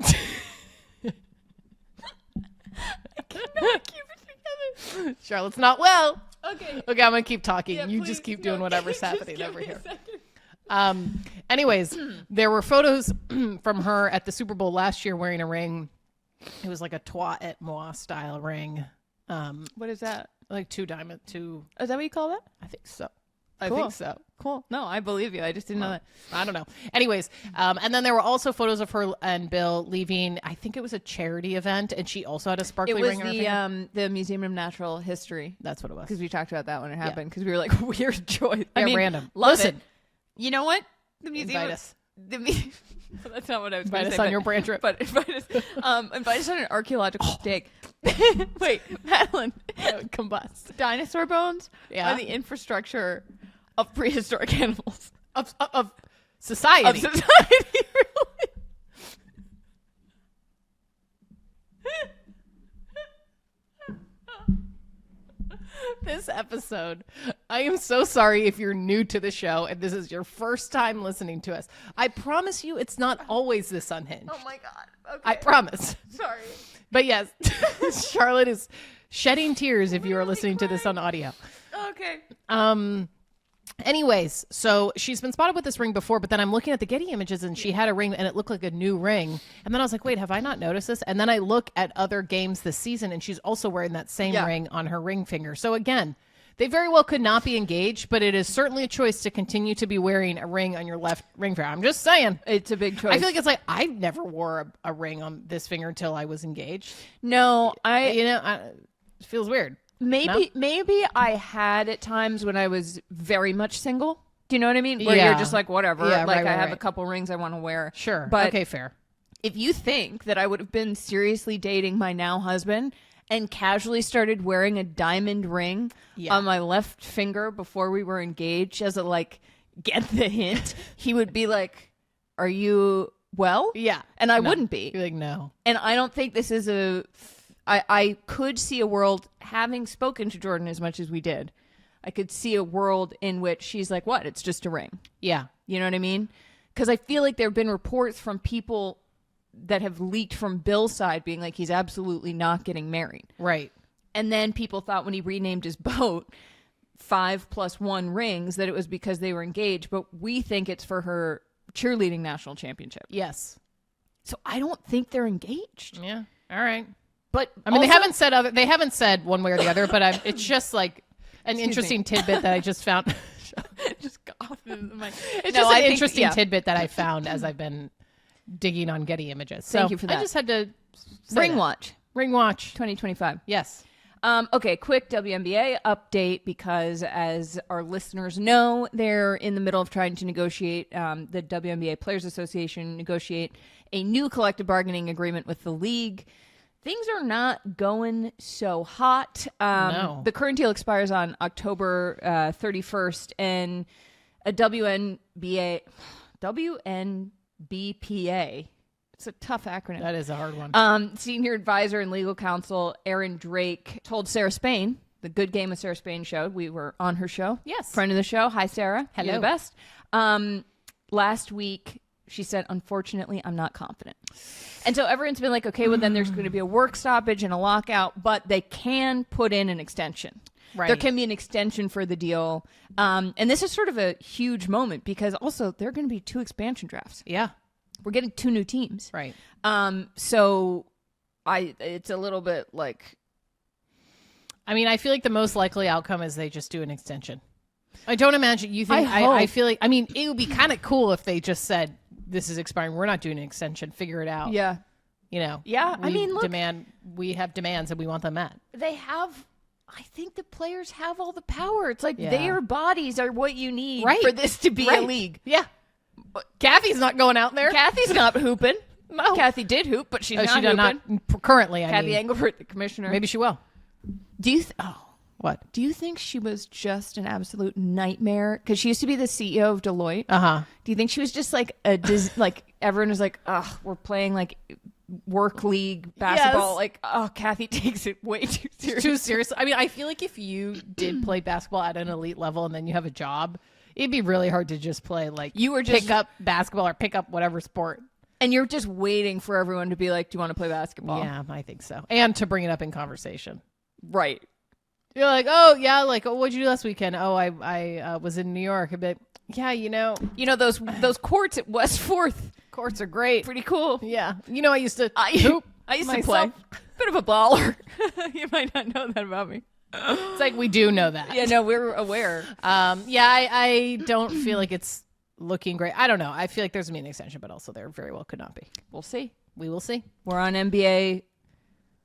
cannot keep it together. Charlotte's not well. Okay, I'm gonna keep talking. Yeah, you please, just keep doing whatever's just happening give over me here. a Anyways, there were photos from her at the Super Bowl last year wearing a ring. It was like a Trois et Moi style ring. What is that? Like two diamond, two. Is that what you call that? I think so. Cool. I think so. Cool. No, I believe you. I just didn't know that. I don't know. Anyways, and then there were also photos of her and Bill leaving. I think it was a charity event, and she also had a sparkly ring. It was the Museum of Natural History. That's what it was. Because we talked about that when it happened. Because we were like, weird choice. I mean, random. Listen, you know what? The museum. Invite us. Well, that's not what I was Invite going to say. us on your brand trip. But invite us on an archaeological dig. Wait, Madeline. Combust. Dinosaur bones are the infrastructure of prehistoric animals. Of society. Of society, really. This episode, I am so sorry if you're new to the show and this is your first time listening to us. I promise you it's not always this unhinged. Oh my God. Okay. I promise. Sorry. But yes, Charlotte is shedding tears if you are listening to this on audio. Okay. Anyways, so she's been spotted with this ring before, but then I'm looking at the Getty images and she had a ring and it looked like a new ring. And then I was like, wait, have I not noticed this? And then I look at other games this season and she's also wearing that same ring on her ring finger. So again, they very well could not be engaged, but it is certainly a choice to continue to be wearing a ring on your left ring finger. I'm just saying. It's a big choice. I feel like it's like I never wore a ring on this finger until I was engaged. No, it feels weird. Maybe I had at times when I was very much single. Do you know what I mean? Where you're just like, whatever. Yeah, like I have a couple rings I want to wear. Sure. But okay, fair. If you think that I would have been seriously dating my now husband and casually started wearing a diamond ring on my left finger before we were engaged as a get the hint, he would be like, are you well? Yeah. And I wouldn't be. You're like, no. And I don't think this is I could see a world, having spoken to Jordan as much as we did, I could see a world in which she's like, what? It's just a ring. Yeah. You know what I mean? Because I feel like there have been reports from people that have leaked from Bill's side being like, he's absolutely not getting married. Right. And then people thought when he renamed his boat 5+1 rings that it was because they were engaged. But we think it's for her cheerleading national championship. Yes. So I don't think they're engaged. Yeah. All right. But I mean, they haven't said one way or the other, but it's just like an interesting tidbit that I just found. Just cough in the mic. It's just an interesting tidbit that I found as I've been digging on Getty images. So Thank you for that. I just had to say Ring that. Watch Ring Watch 2025. Yes. Okay, quick WNBA update because as our listeners know, they're in the middle of trying to negotiate, the WNBA Players Association negotiate a new collective bargaining agreement with the league. Things are not going so hot. No. The current deal expires on October 31st, and a WNBPA, it's a tough acronym. That is a hard one. Senior advisor and legal counsel Erin Drake told Sarah Spain, the Good Game with Sarah Spain show. We were on her show. Yes. Friend of the show. Hi, Sarah. Hello. You're the best. Last week She said, unfortunately, I'm not confident. And so everyone's been like, okay, well, then there's going to be a work stoppage and a lockout, but they can put in an extension. Right. There can be an extension for the deal. And this is sort of a huge moment because also there are going to be 2 expansion drafts. Yeah. We're getting 2 new teams. Right. So it's a little bit like... I mean, I feel like the most likely outcome is they just do an extension. I don't imagine you think... I I feel like... I mean, it would be kind of cool if they just said, this is expiring. We're not doing an extension. Figure it out. Yeah. You know? Yeah. I mean, look... We have demands and we want them met. They have... I think the players have all the power. It's like their bodies are what you need for this to be a league. Yeah. Kathy's not going out there. Kathy's not hooping. No. Kathy did hoop, but she's not she hooping. Not currently, Kathy Engelbert, the commissioner. Maybe she will. Do you... What? Do you think she was just an absolute nightmare? Because she used to be the CEO of Deloitte. Uh-huh. Do you think she was just like like everyone was like, ugh, we're playing like work league basketball. Yes. Like, oh, Kathy takes it way too seriously. Too seriously. I mean, I feel like if you did play basketball at an elite level and then you have a job, it'd be really hard to just play like you were just pick up basketball or pick up whatever sport. And you're just waiting for everyone to be like, do you want to play basketball? Yeah, I think so. And to bring it up in conversation. Right. You're like, oh, yeah, like, oh, what'd you do last weekend? Oh, I was in New York a bit. Yeah, you know those courts at West 4th. Courts are great. Pretty cool. Yeah. You know, I used to hoop. I used myself. to play. Bit of a baller. You might not know that about me. It's like we do know that. Yeah, no, we're aware. Yeah, I don't feel like it's looking great. I don't know. I feel like there's going to be an extension, but also there very well could not be. We'll see. We will see. We're on NBA,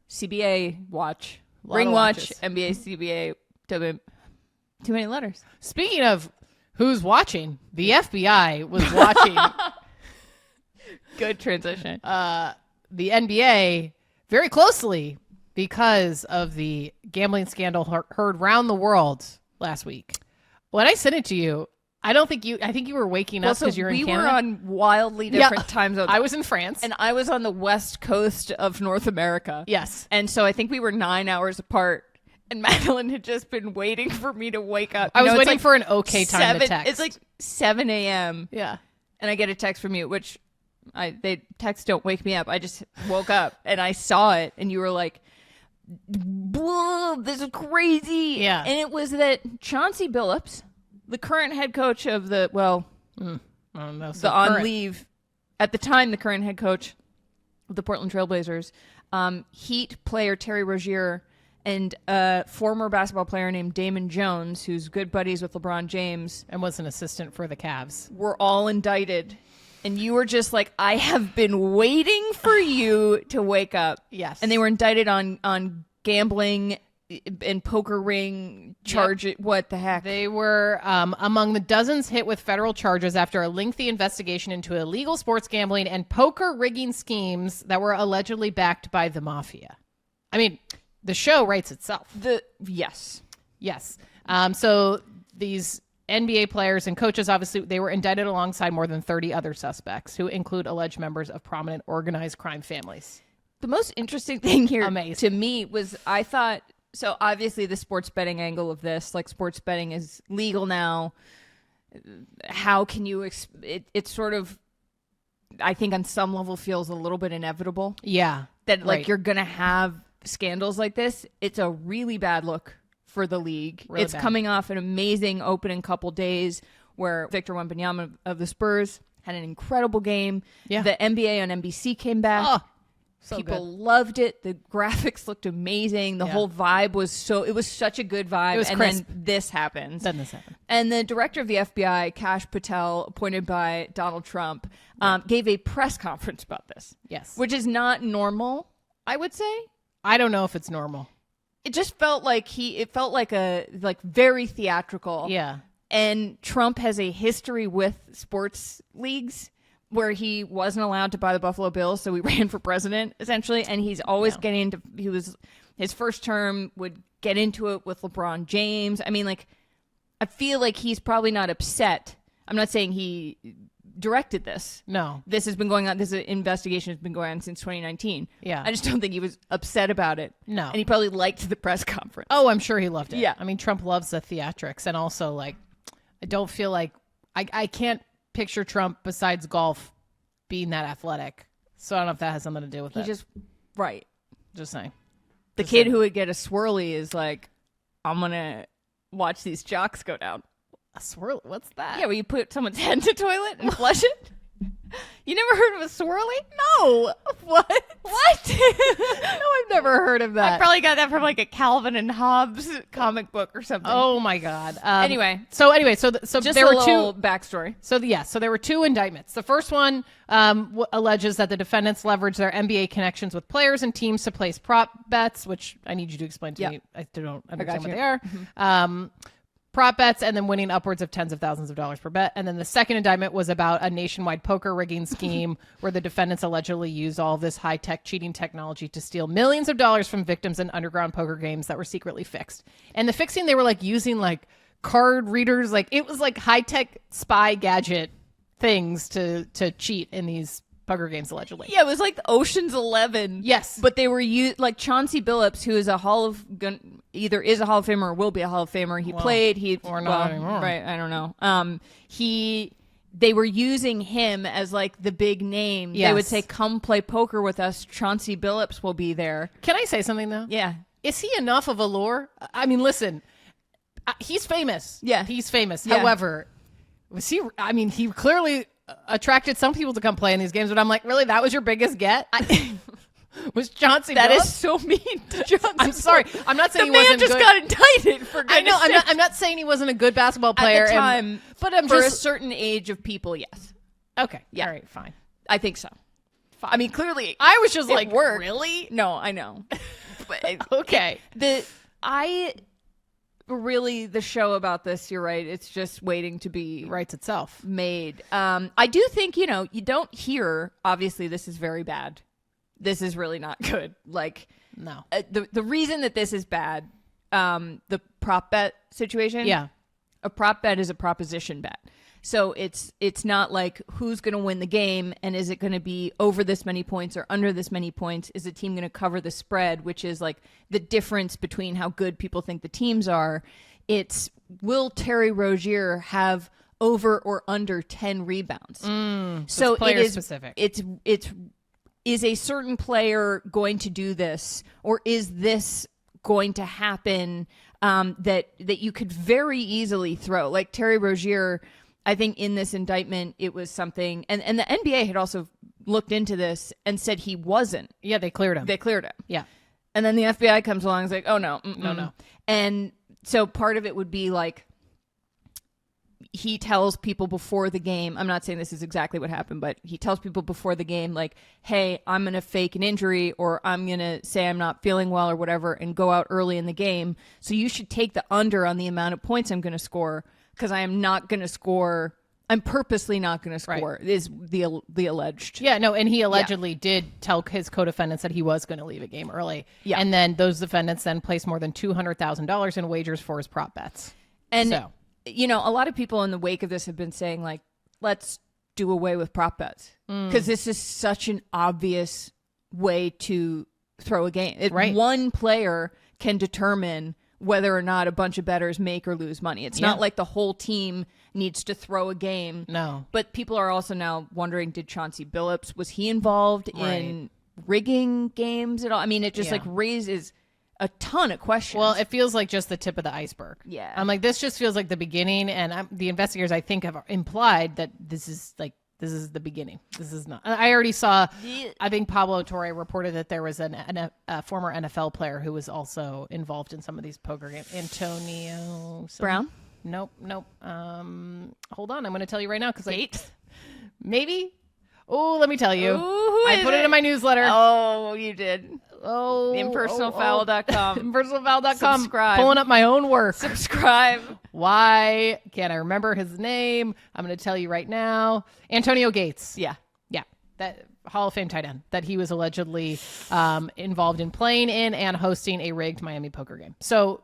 CBA watch. Ring watch, NBA, CBA, too many letters. Speaking of who's watching, the FBI was watching. Good transition. The NBA very closely because of the gambling scandal heard round the world last week. When I sent it to you, I think you were waking up because you're in Canada. We were on wildly different time zones. I was in France. And I was on the west coast of North America. Yes. And so I think we were 9 hours apart. And Madeline had just been waiting for me to wake up. I was waiting for an okay time to text. It's like 7 a.m. Yeah. And I get a text from you, which texts don't wake me up. I just woke up and I saw it. And you were like, this is crazy. Yeah. And it was that Chauncey Billups, the current head coach of the on leave at the time, the current head coach of the Portland Trailblazers, Heat player Terry Rozier, and a former basketball player named Damon Jones, who's good buddies with LeBron James, and was an assistant for the Cavs, were all indicted. And you were just like, I have been waiting for you to wake up. Yes. And they were indicted on gambling and poker ring charge. Yep. What the heck? They were among the dozens hit with federal charges after a lengthy investigation into illegal sports gambling and poker rigging schemes that were allegedly backed by the Mafia. I mean, the show writes itself. Yes. So these NBA players and coaches, obviously, they were indicted alongside more than 30 other suspects who include alleged members of prominent organized crime families. The most interesting thing here to me was I thought, so obviously the sports betting angle of this, like sports betting is legal now. How can you, it's sort of, I think on some level feels a little bit inevitable. Yeah. That like you're going to have scandals like this. It's a really bad look for the league. Really it's bad. Coming off an amazing opening couple days where Victor Wembanyama of the Spurs had an incredible game. Yeah. The NBA on NBC came back. Oh, so people good. loved it. The graphics looked amazing. The whole vibe was it was such a good vibe. It was and crisp. then this happens. Then And the director of the FBI, Kash Patel, appointed by Donald Trump, gave a press conference about this. Yes. Which is not normal, I would say. I don't know if it's normal. It just felt like very theatrical. Yeah. And Trump has a history with sports leagues where he wasn't allowed to buy the Buffalo Bills, so he ran for president, essentially. And he's always his first term would get into it with LeBron James. I mean, like, I feel like he's probably not upset. I'm not saying he directed this. No. This has been going on. This investigation has been going on since 2019. Yeah. I just don't think he was upset about it. No. And he probably liked the press conference. Oh, I'm sure he loved it. Yeah. I mean, Trump loves the theatrics. And also, like, I don't feel like I can't picture Trump besides golf being that athletic. So I don't know if that has something to do with it. Right. Just saying. The kid who would get a swirly is like, I'm going to watch these jocks go down. A swirl? What's that? Yeah, where you put someone's head in the toilet and flush it. You never heard of a swirly? No. What? What? No, I've never heard of that. I probably got that from like a Calvin and Hobbes comic book or something. Oh my God. Anyway, so just there a were little two backstory. So there were two indictments. The first one alleges that the defendants leveraged their NBA connections with players and teams to place prop bets, which I need you to explain to me. I don't understand what they are. Mm-hmm. Prop bets and then winning upwards of tens of thousands of dollars per bet. And then the second indictment was about a nationwide poker rigging scheme where the defendants allegedly used all of this high-tech cheating technology to steal millions of dollars from victims in underground poker games that were secretly fixed. And the fixing, they were like using like card readers, like it was like high-tech spy gadget things to cheat in these poker games allegedly. Yeah, it was like Ocean's 11. Yes. But they were like Chauncey Billups, who is either is a Hall of Famer or will be a Hall of Famer. Or not anymore. Right, I don't know. They were using him as like the big name. Yes. They would say, come play poker with us. Chauncey Billups will be there. Can I say something though? Yeah. Is he enough of a lure? I mean, listen, he's famous. Yeah. He's famous. Yeah. However, he clearly attracted some people to come play in these games, but I'm like, really? That was your biggest get? Was Chauncey That Billups? is so mean to Chauncey. I'm sorry. I'm not saying the he man wasn't just good. got indicted for I know. goodness I'm not saying he wasn't a good basketball player at the time, but I'm for just a certain age of people. Yes, okay. Yeah. All right. Fine. I think so. I mean, clearly, I was just it like, worked. really? No, I know. But Okay. The show about this, you're right, it's just waiting to be Writes itself. made. I do think, you don't hear, obviously this is very bad. This is really not good. Like, No. The reason that this is bad, the prop bet situation. Yeah. A prop bet is a proposition bet. So it's not like who's going to win the game and is it going to be over this many points or under this many points? Is the team going to cover the spread, which is like the difference between how good people think the teams are. It's will Terry Rozier have over or under 10 rebounds? So it's player it is specific. It's is a certain player going to do this, or is this going to happen that you could very easily throw? Like Terry Rozier, I think in this indictment, it was something, and the NBA had also looked into this and said he wasn't. Yeah, they cleared him. They cleared him. Yeah. And then the FBI comes along and is like, oh, no. No. And so part of it would be like, he tells people before the game, I'm not saying this is exactly what happened, but he tells people before the game, like, hey, I'm going to fake an injury, or I'm going to say I'm not feeling well or whatever, and go out early in the game. So you should take the under on the amount of points I'm going to score, because I am not going to score. I'm purposely not going to score, right. Is the alleged. Yeah, no, and he allegedly did tell his co-defendants that he was going to leave a game early. Yeah. And then those defendants then placed more than $200,000 in wagers for his prop bets. And a lot of people in the wake of this have been saying, like, let's do away with prop bets. Because this is such an obvious way to throw a game. Right. One player can determine whether or not a bunch of bettors make or lose money. It's not like the whole team needs to throw a game. No. But people are also now wondering, did Chauncey Billups, was he involved in rigging games at all? I mean, it just raises a ton of questions. Well, it feels like just the tip of the iceberg. Yeah. I'm like, this just feels like the beginning, and the investigators, I think, have implied that this is the beginning. This is not. I already saw, I think Pablo Torre reported that there was a former NFL player who was also involved in some of these poker games. Antonio Brown? Nope. Hold on. I'm going to tell you right now. Gates? Maybe. Oh, let me tell you. Ooh, I put it in my newsletter. Oh, you did. Oh, impersonalfoul.com. Impersonalfoul.com. Subscribe. Pulling up my own work. Subscribe. Why can't I remember his name? I'm going to tell you right now. Antonio Gates. Yeah. That Hall of Fame tight end that he was allegedly involved in playing in and hosting a rigged Miami poker game. So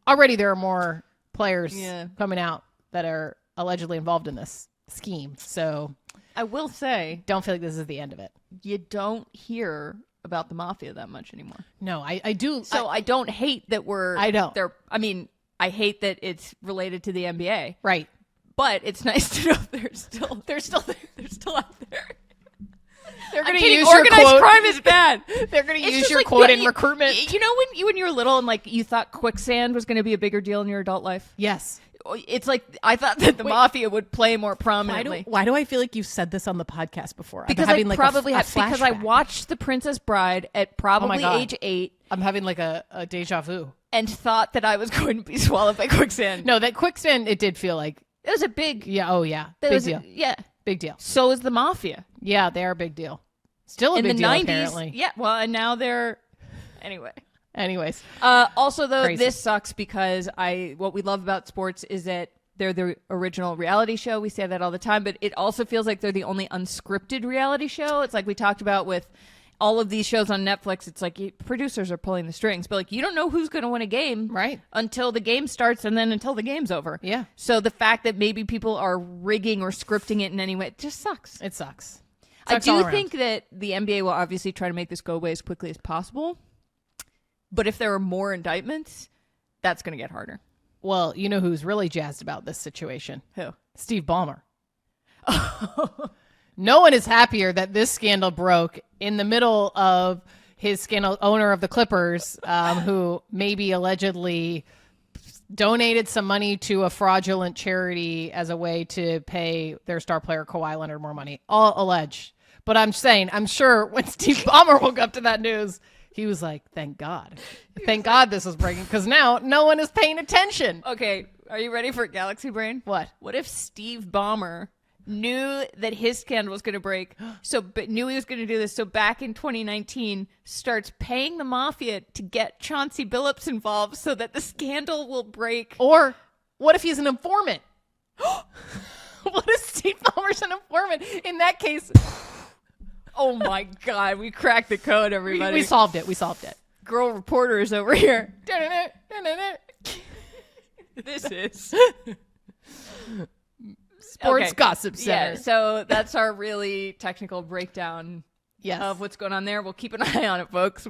already there are more players coming out that are allegedly involved in this scheme. So I will say, don't feel like this is the end of it. You don't hear about the Mafia that much anymore. No, I do. So I don't hate that I don't. I mean, I hate that it's related to the NBA. Right. But it's nice to know they're still there. They're still out there. They're going I'm to kidding. use your Organized quote. crime is bad. They're going to It's use just your like quote in you- recruitment. You know when you were little and like you thought quicksand was going to be a bigger deal in your adult life? Yes. It's like I thought that the Mafia would play more prominently. Why do I feel like you've said this on the podcast before? Because I'm having I probably a have because I flashback. watched The Princess Bride at probably God. age 8 I'm having like a deja vu. and thought that I was going to be swallowed by quicksand. No, that quicksand, it did feel like, It was a big yeah. that Big was deal. Yeah. Big deal. So is the Mafia. Yeah, they are a big deal. Still a In big the deal, 90s. apparently. Yeah, well, and now they're anyway. Anyways. Also though, Crazy. this sucks because what we love about sports is that they're the original reality show. We say that all the time, but it also feels like they're the only unscripted reality show. It's like we talked about with all of these shows on Netflix. It's like producers are pulling the strings, but like you don't know who's going to win a game Right. until the game starts and then until the game's over. Yeah. So the fact that maybe people are rigging or scripting it in any way, it just sucks. It sucks. I Sucks all do around. think that the NBA will obviously try to make this go away as quickly as possible. But if there are more indictments, that's going to get harder. Well, you know who's really jazzed about this situation? Who? Steve Ballmer. No one is happier that this scandal broke in the middle of his scandal, owner of the Clippers, who maybe allegedly donated some money to a fraudulent charity as a way to pay their star player Kawhi Leonard more money. All alleged. But I'm saying, I'm sure when Steve Ballmer woke up to that news, he was like, thank God. Thank God this was breaking, because now no one is paying attention. Okay, are you ready for Galaxy Brain? What? What if Steve Ballmer knew that his scandal was going to break, but knew he was going to do this, so back in 2019 starts paying the Mafia to get Chauncey Billups involved so that the scandal will break? Or what if he's an informant? What if Steve Ballmer's an informant? In that case, Oh my God, we cracked the code, everybody. we solved it. We solved it. Girl reporters over here. This is Sports Okay. Gossip Center. Yeah, so that's our really technical breakdown Yes. of what's going on there. We'll keep an eye on it, folks.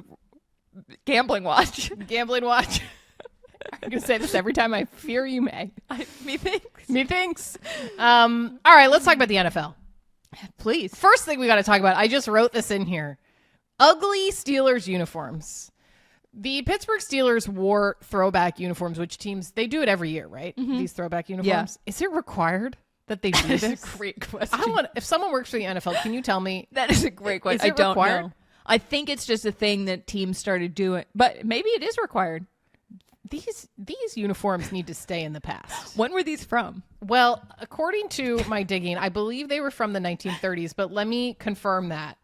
Gambling watch. Gambling watch. I'm going to say this every time. I fear you may. Methinks. Methinks. All right, let's talk about the NFL. Please. First thing we got to talk about, I just wrote this in here. Ugly Steelers uniforms. The Pittsburgh Steelers wore throwback uniforms, which teams, they do it every year, right? These throwback uniforms. Is it required that they do That's this? a great question. If someone works for the NFL, can you tell me? That is a great question. Is it I don't required? know. I think it's just a thing that teams started doing, but maybe it is required. These uniforms need to stay in the past. When were these from? Well, according to my digging, I believe they were from the 1930s, but let me confirm that.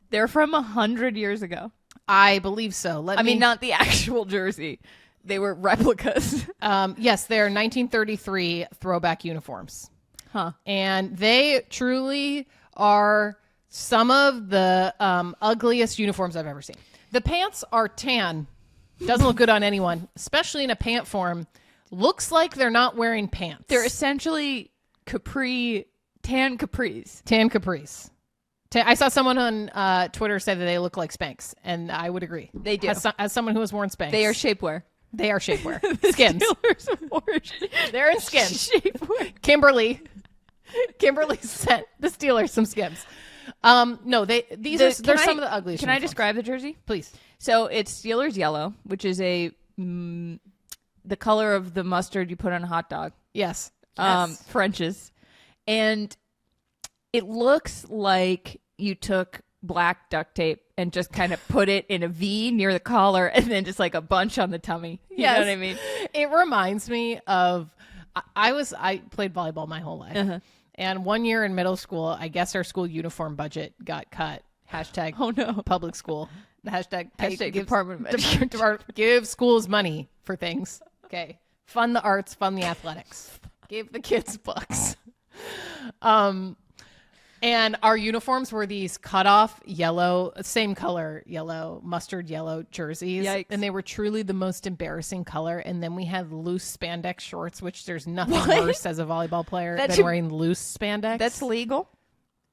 They're from 100 years ago. I believe so. I mean, not the actual jersey. They were replicas. Yes, they're 1933 throwback uniforms. Huh. And they truly are some of the ugliest uniforms I've ever seen. The pants are tan. Doesn't look good on anyone, especially in a pant form. Looks like they're not wearing pants. They're essentially tan capris. Tan capris. I saw someone on Twitter say that they look like Spanx, and I would agree. They do. As someone who has worn Spanx. They are shapewear. They are shapewear. Skims. They're in Skims. Shapewear. Kimberly sent the Steelers some Skims. No, they're some of the ugliest. Can I uniforms. describe the jersey? Please? So it's Steelers yellow, which is the color of the mustard you put on a hot dog. Yes. French's. And it looks like you took black duct tape and just kind of put it in a V near the collar and then just like a bunch on the tummy. You know what I mean? It reminds me of I played volleyball my whole life. Uh-huh. And one year in middle school, I guess our school uniform budget got cut. Hashtag Oh no. public school. The hashtag Department of Education. Give schools money for things. Okay. Fund the arts, fund the athletics. Give the kids books. And our uniforms were these cut off yellow, same color, yellow, mustard yellow jerseys. Yikes. And they were truly the most embarrassing color. And then we had loose spandex shorts, which there's nothing What? worse as a volleyball player That's than wearing loose spandex. That's legal?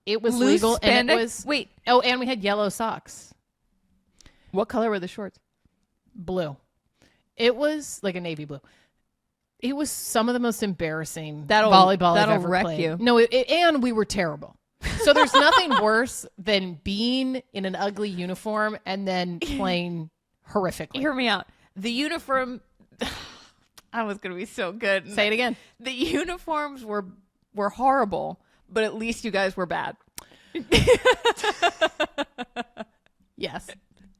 It was Loose legal. And it spandex? was. Wait. Oh, and we had yellow socks. What color were the shorts? Blue. It was like a navy blue. It was some of the most embarrassing volleyball I've that'll ever wreck played. you. No, and we were terrible. So there's nothing worse than being in an ugly uniform and then playing horrifically. Hear me out. The uniform. I was gonna be so good. Say it again. The uniforms were horrible, but at least you guys were bad. Yes.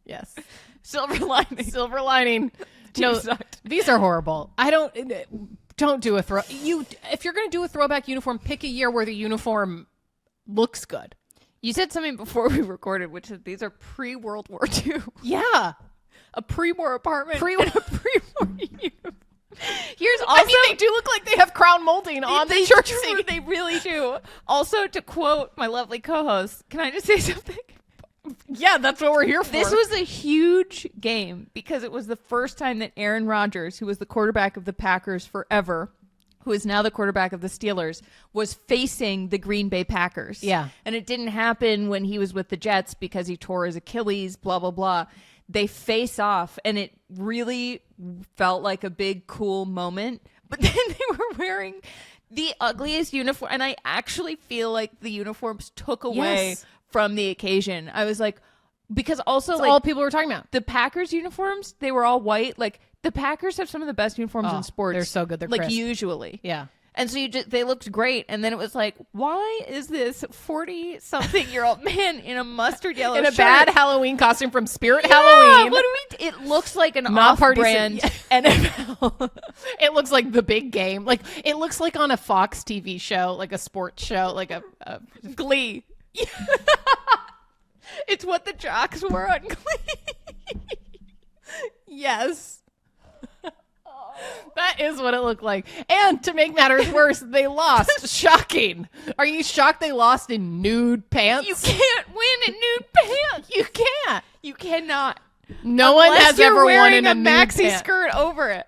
Yes. Silver lining. Silver lining. Team No, sucked. these are horrible. Don't do a throw. If you're going to do a throwback uniform, pick a year where the uniform looks good. You said something before we recorded, which is these are pre-World War II. Yeah. A pre-war apartment. Pre-war. And a pre-war uniform. Here's also. I mean, they do look like they have crown molding on the jersey. They really do. Also, to quote my lovely co-host, can I just say something? Yeah, that's what we're here for. This was a huge game because it was the first time that Aaron Rodgers, who was the quarterback of the Packers forever, who is now the quarterback of the Steelers, was facing the Green Bay Packers. Yeah. And it didn't happen when he was with the Jets because he tore his Achilles, blah, blah, blah. They face off, and it really felt like a big, cool moment. But then they were wearing the ugliest uniform, and I actually feel like the uniforms took away from the occasion. I was like, because also That's like all people were talking about. the Packers uniforms, they were all white. Like the Packers have some of the best uniforms Oh, in sports. they're so good. They're like crisp. usually. Yeah. And so they looked great. And then it was like, why is this 40-something-year-old man in a mustard yellow In a shirt? bad Halloween costume from Spirit Yeah, Halloween. what do we? It looks like an Not Party off-brand City. NFL. It looks like the big game. Like it looks like on a Fox TV show, like a sports show, like a Glee. It's what the jocks wore on Glee. yes. That is what it looked like. And to make matters worse, they lost. Shocking. Are you shocked they lost in nude pants? You can't win in nude pants. You can't. You cannot. No one Unless has you're ever wearing worn in a nude maxi pant. skirt over it.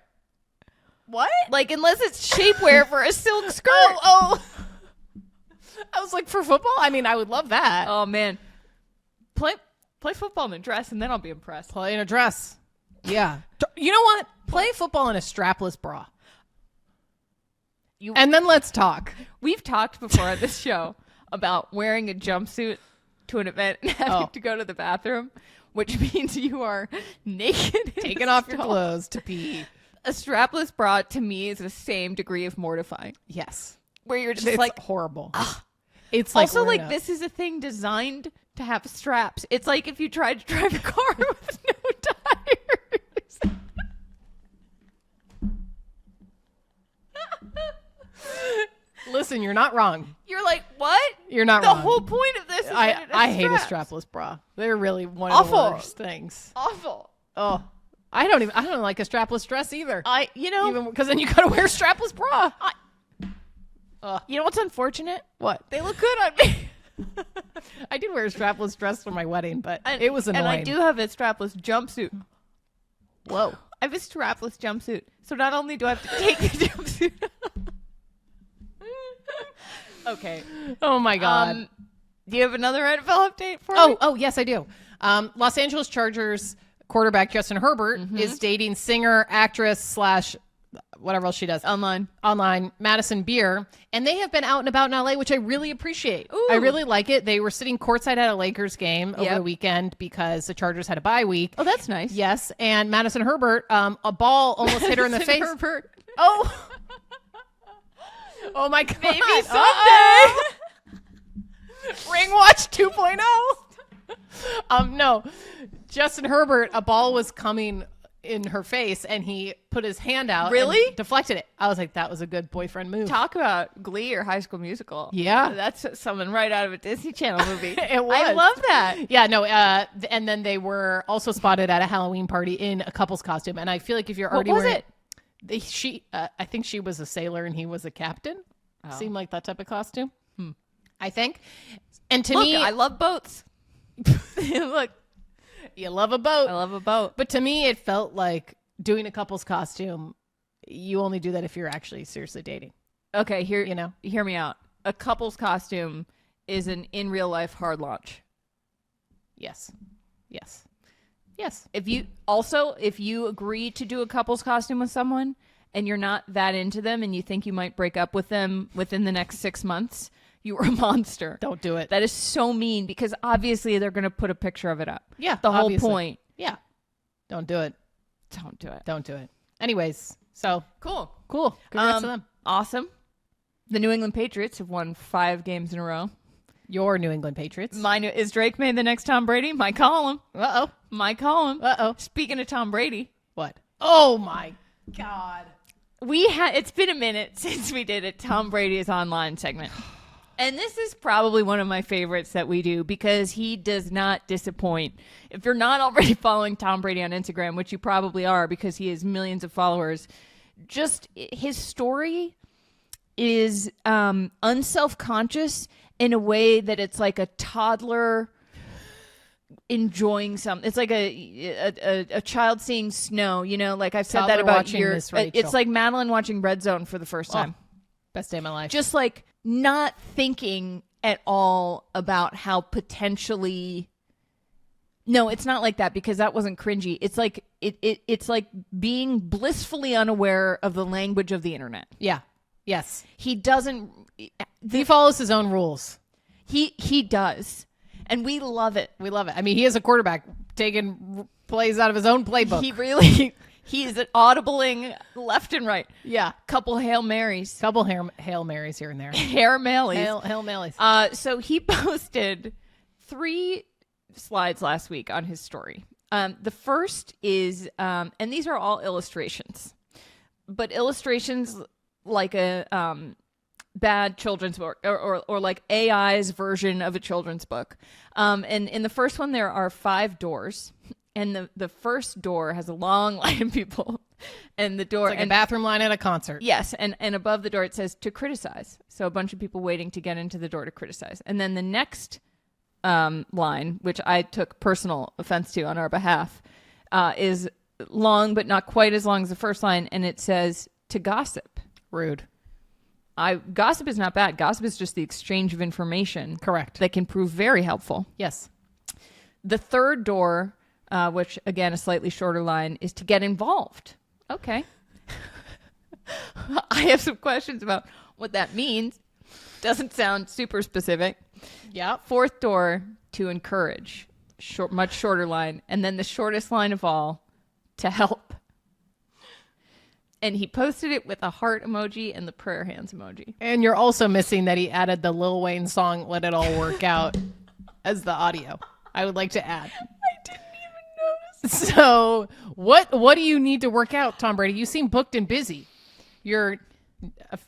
What? Like, unless it's shapewear for a silk skirt. Oh. I was like, for football? I mean, I would love that. Oh, man. Play football in a dress, and then I'll be impressed. Play in a dress. Yeah. You know what? Play football in a strapless bra. And then let's talk. We've talked before on this show about wearing a jumpsuit to an event and having to go to the bathroom, which means you are naked. Taking off your clothes to pee. A strapless bra, to me, is the same degree of mortifying. Yes. Where you're just It's like, horrible. It's like also, wearing like, this is a thing designed to have straps. It's like if you tried to drive a car with no tires. Listen, you're not wrong. You're like, what? You're not the wrong. whole point of this is that it I hate a straps. strapless bra. They're really one of the Awful. worst things. Awful. Oh, I don't like a strapless dress either. Even because then you gotta wear a strapless bra. you know what's unfortunate? What? They look good on me. I did wear a strapless dress for my wedding, but it was annoying. And I do have a strapless jumpsuit. Whoa. I have a strapless jumpsuit. So not only do I have to take the jumpsuit Okay. Oh my God. Do you have another NFL update for me? Oh, yes, I do. Los Angeles Chargers quarterback Justin Herbert is dating singer, actress / whatever else she does Online, Madison Beer, and they have been out and about in LA, which I really appreciate. Ooh. I really like it. They were sitting courtside at a Lakers game over the weekend because the Chargers had a bye week. Oh, that's nice. Yes, and Madison Herbert, a ball almost hit her in the face. Herbert. Oh. Oh my God. Maybe someday. Ring Watch 2.0. No. Justin Herbert, a ball was coming in her face and he put his hand out Really? and deflected it. I was like, that was a good boyfriend move. Talk about Glee or High School Musical. Yeah. That's something right out of a Disney Channel movie. It was. I love that. Yeah, no, and then they were also spotted at a Halloween party in a couple's costume. And I feel like if you're already What was wearing it? I think she was a sailor and he was a captain. Seemed like that type of costume. I think. And to me, I love boats. Look, you love a boat. I love a boat. But to me, it felt like doing a couple's costume. You only do that if you're actually seriously dating. Okay, Hear me out. A couple's costume is an in real life hard launch. Yes. If you agree to do a couple's costume with someone and you're not that into them and you think you might break up with them within the next 6 months, You are a monster. Don't do it. That is so mean because obviously they're going to put a picture of it up. Yeah. The whole obviously. point. Yeah. Don't do it. Don't do it. Don't do it. Anyways, so Cool. Congrats to them. Awesome. The New England Patriots have won 5 games in a row. Your New England Patriots. Is Drake made the next Tom Brady? Might call him. Uh-oh. Might call him. Uh-oh. Speaking of Tom Brady. What? Oh, my God. It's been a minute since we did a Tom Brady's Online segment. And this is probably one of my favorites that we do because he does not disappoint. If you're not already following Tom Brady on Instagram, which you probably are because he has millions of followers, just his story is unselfconscious in a way that it's like a toddler enjoying something. It's like a child seeing snow, you know, like I've said Toddler that about watching your Miss Rachel. It's like Madeline watching Red Zone for the first time. Best day of my life. Just like not thinking at all about how potentially. No, it's not like that because that wasn't cringy. It's like it's like being blissfully unaware of the language of the internet. Yeah. Yes. He doesn't. He follows his own rules. He does, and we love it. We love it. I mean, he is a quarterback taking plays out of his own playbook. He is audibling left and right. Yeah. Couple Hail Marys. Couple Hail Marys here and there. Hail Marys. Hail Marys. So he posted 3 slides last week on his story. The first is, and these are all illustrations, but illustrations like a bad children's book or like AI's version of a children's book. And in the first one, there are 5 doors. And the first door has a long line of people. And the door... It's like a bathroom line at a concert. Yes. And above the door, it says to criticize. So a bunch of people waiting to get into the door to criticize. And then the next line, which I took personal offense to on our behalf, is long, but not quite as long as the first line. And it says to gossip. Rude. Gossip is not bad. Gossip is just the exchange of information. Correct. That can prove very helpful. Yes. The third door... which, again, a slightly shorter line, is to get involved. Okay. I have some questions about what that means. Doesn't sound super specific. Yeah. Fourth door, to encourage. Much shorter line. And then the shortest line of all, to help. And he posted it with a heart emoji and the prayer hands emoji. And you're also missing that he added the Lil Wayne song, Let It All Work Out, as the audio. I would like to add. So what do you need to work out, Tom Brady? You seem booked and busy. You're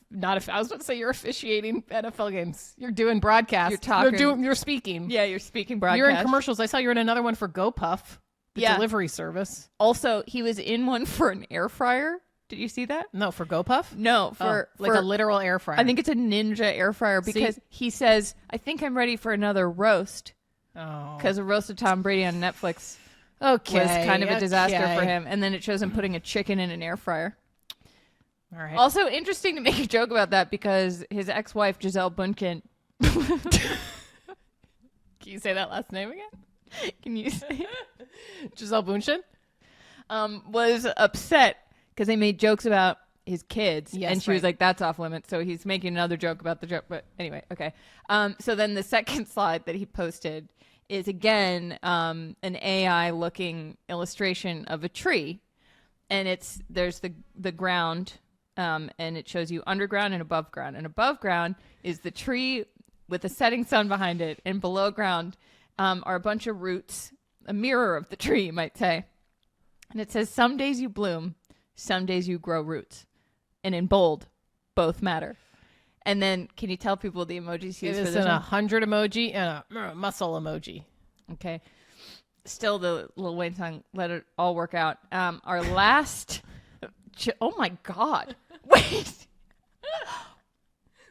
not. I was about to say you're officiating NFL games. You're doing broadcasts. You're talking. You're speaking. Yeah, you're speaking broadcast. You're in commercials. I saw you're in another one for GoPuff, the delivery service. Also, he was in one for an air fryer. Did you see that? No, for GoPuff? No, for a literal air fryer. I think it's a Ninja air fryer because he says, "I think I'm ready for another roast." Oh, because a roast of Tom Brady on Netflix. Okay, was kind of a disaster for him. And then it shows him putting a chicken in an air fryer. All right. Also interesting to make a joke about that because his ex-wife, Gisele Bündchen. Can you say that last name again? Can you say it? Gisele Bündchen? Was upset because they made jokes about his kids. Yes, and she was like, that's off limits. So he's making another joke about the joke. But anyway, okay. So then the second slide that he posted is again an AI looking illustration of a tree, and there's the ground, and it shows you underground and above ground, and above ground is the tree with a setting sun behind it, and below ground are a bunch of roots, a mirror of the tree, you might say, and it says some days you bloom, some days you grow roots, and in bold, both matter. And then, can you tell people the emojis he used for this one? 100 emoji and a muscle emoji. Okay. Still the Lil Wayne song, Let It All Work Out. Our last... oh, my God. Wait.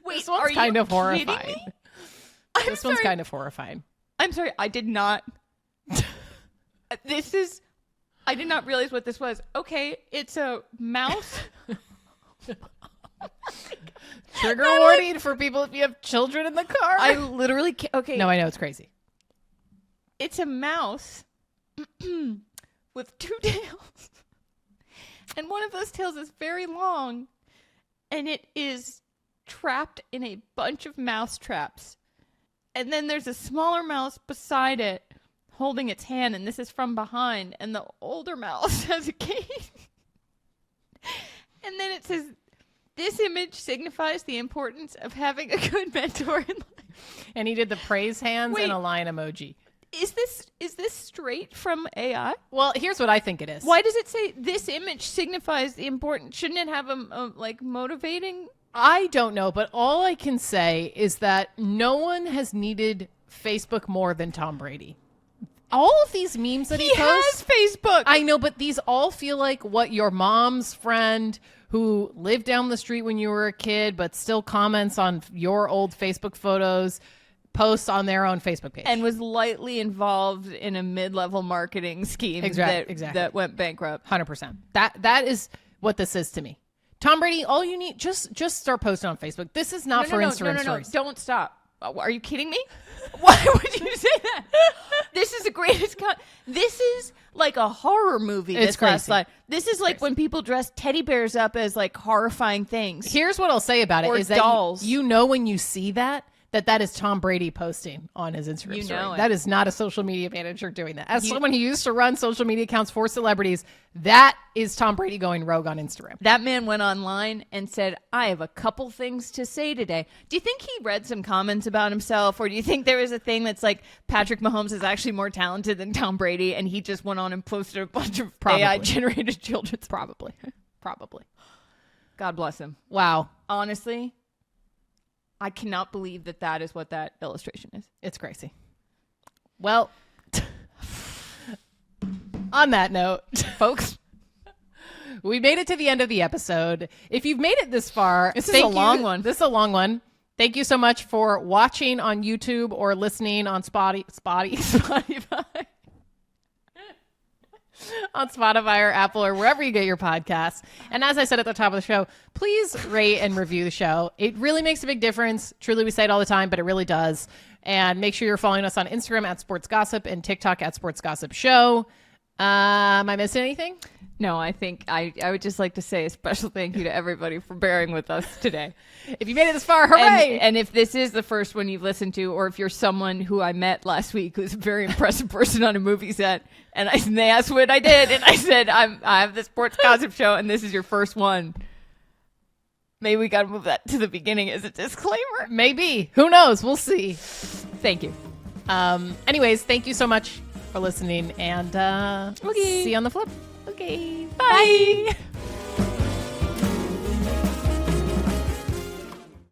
This one's kind of horrifying. This one's kind of horrifying. I'm sorry. I did not... I did not realize what this was. Okay, it's a mouse... Trigger warning for people if you have children in the car. I literally can't. Okay. No, I know. It's crazy. It's a mouse with 2 tails. And one of those tails is very long. And it is trapped in a bunch of mouse traps. And then there's a smaller mouse beside it holding its hand, and this is from behind, and the older mouse has a cane. And then it says, this image signifies the importance of having a good mentor in life. And he did the praise hands and a lion emoji. Is this straight from AI? Well, here's what I think it is. Why does it say this image signifies the important? Shouldn't it have a like motivating? I don't know, but all I can say is that no one has needed Facebook more than Tom Brady. All of these memes that he posts. He has Facebook. I know, but these all feel like what your mom's friend who lived down the street when you were a kid but still comments on your old Facebook photos posts on their own Facebook page. And was lightly involved in a mid-level marketing scheme that went bankrupt. 100%. That is what this is to me. Tom Brady, all you need, just start posting on Facebook. This is not for Instagram stories. No, don't stop. Are you kidding me? Why would you say that? This is the greatest. This is like a horror movie. It's crazy. This is like when people dress teddy bears up as like horrifying things. Here's what I'll say about it: is dolls. that you know when you see that is Tom Brady posting on his Instagram story. That is not a social media manager doing that. As someone who used to run social media accounts for celebrities, that is Tom Brady going rogue on Instagram. That man went online and said, I have a couple things to say today. Do you think he read some comments about himself? Or do you think there is a thing that's like Patrick Mahomes is actually more talented than Tom Brady and he just went on and posted a bunch of AI-generated children's? Probably. God bless him. Wow. Honestly, I cannot believe that is what that illustration is. It's crazy. Well, on that note, folks, we made it to the end of the episode. If you've made it this far, this is a long one. This is a long one. Thank you so much for watching on YouTube or listening on Spotify. On Spotify or Apple or wherever you get your podcasts. And as I said at the top of the show, please rate and review the show. It really makes a big difference. Truly, we say it all the time, but it really does. And make sure you're following us on Instagram at Sports Gossip and TikTok at Sports Gossip Show. Am I missing anything? No, I think I would just like to say a special thank you to everybody for bearing with us today. If you made it this far, hooray! And if this is the first one you've listened to, or if you're someone who I met last week who's a very impressive person on a movie set, and they asked what I did, and I said, I have the Sports Gossip Show, and this is your first one. Maybe we got to move that to the beginning as a disclaimer. Maybe. Who knows? We'll see. Thank you. Anyways, thank you so much for listening, and see you on the flip. Okay, bye.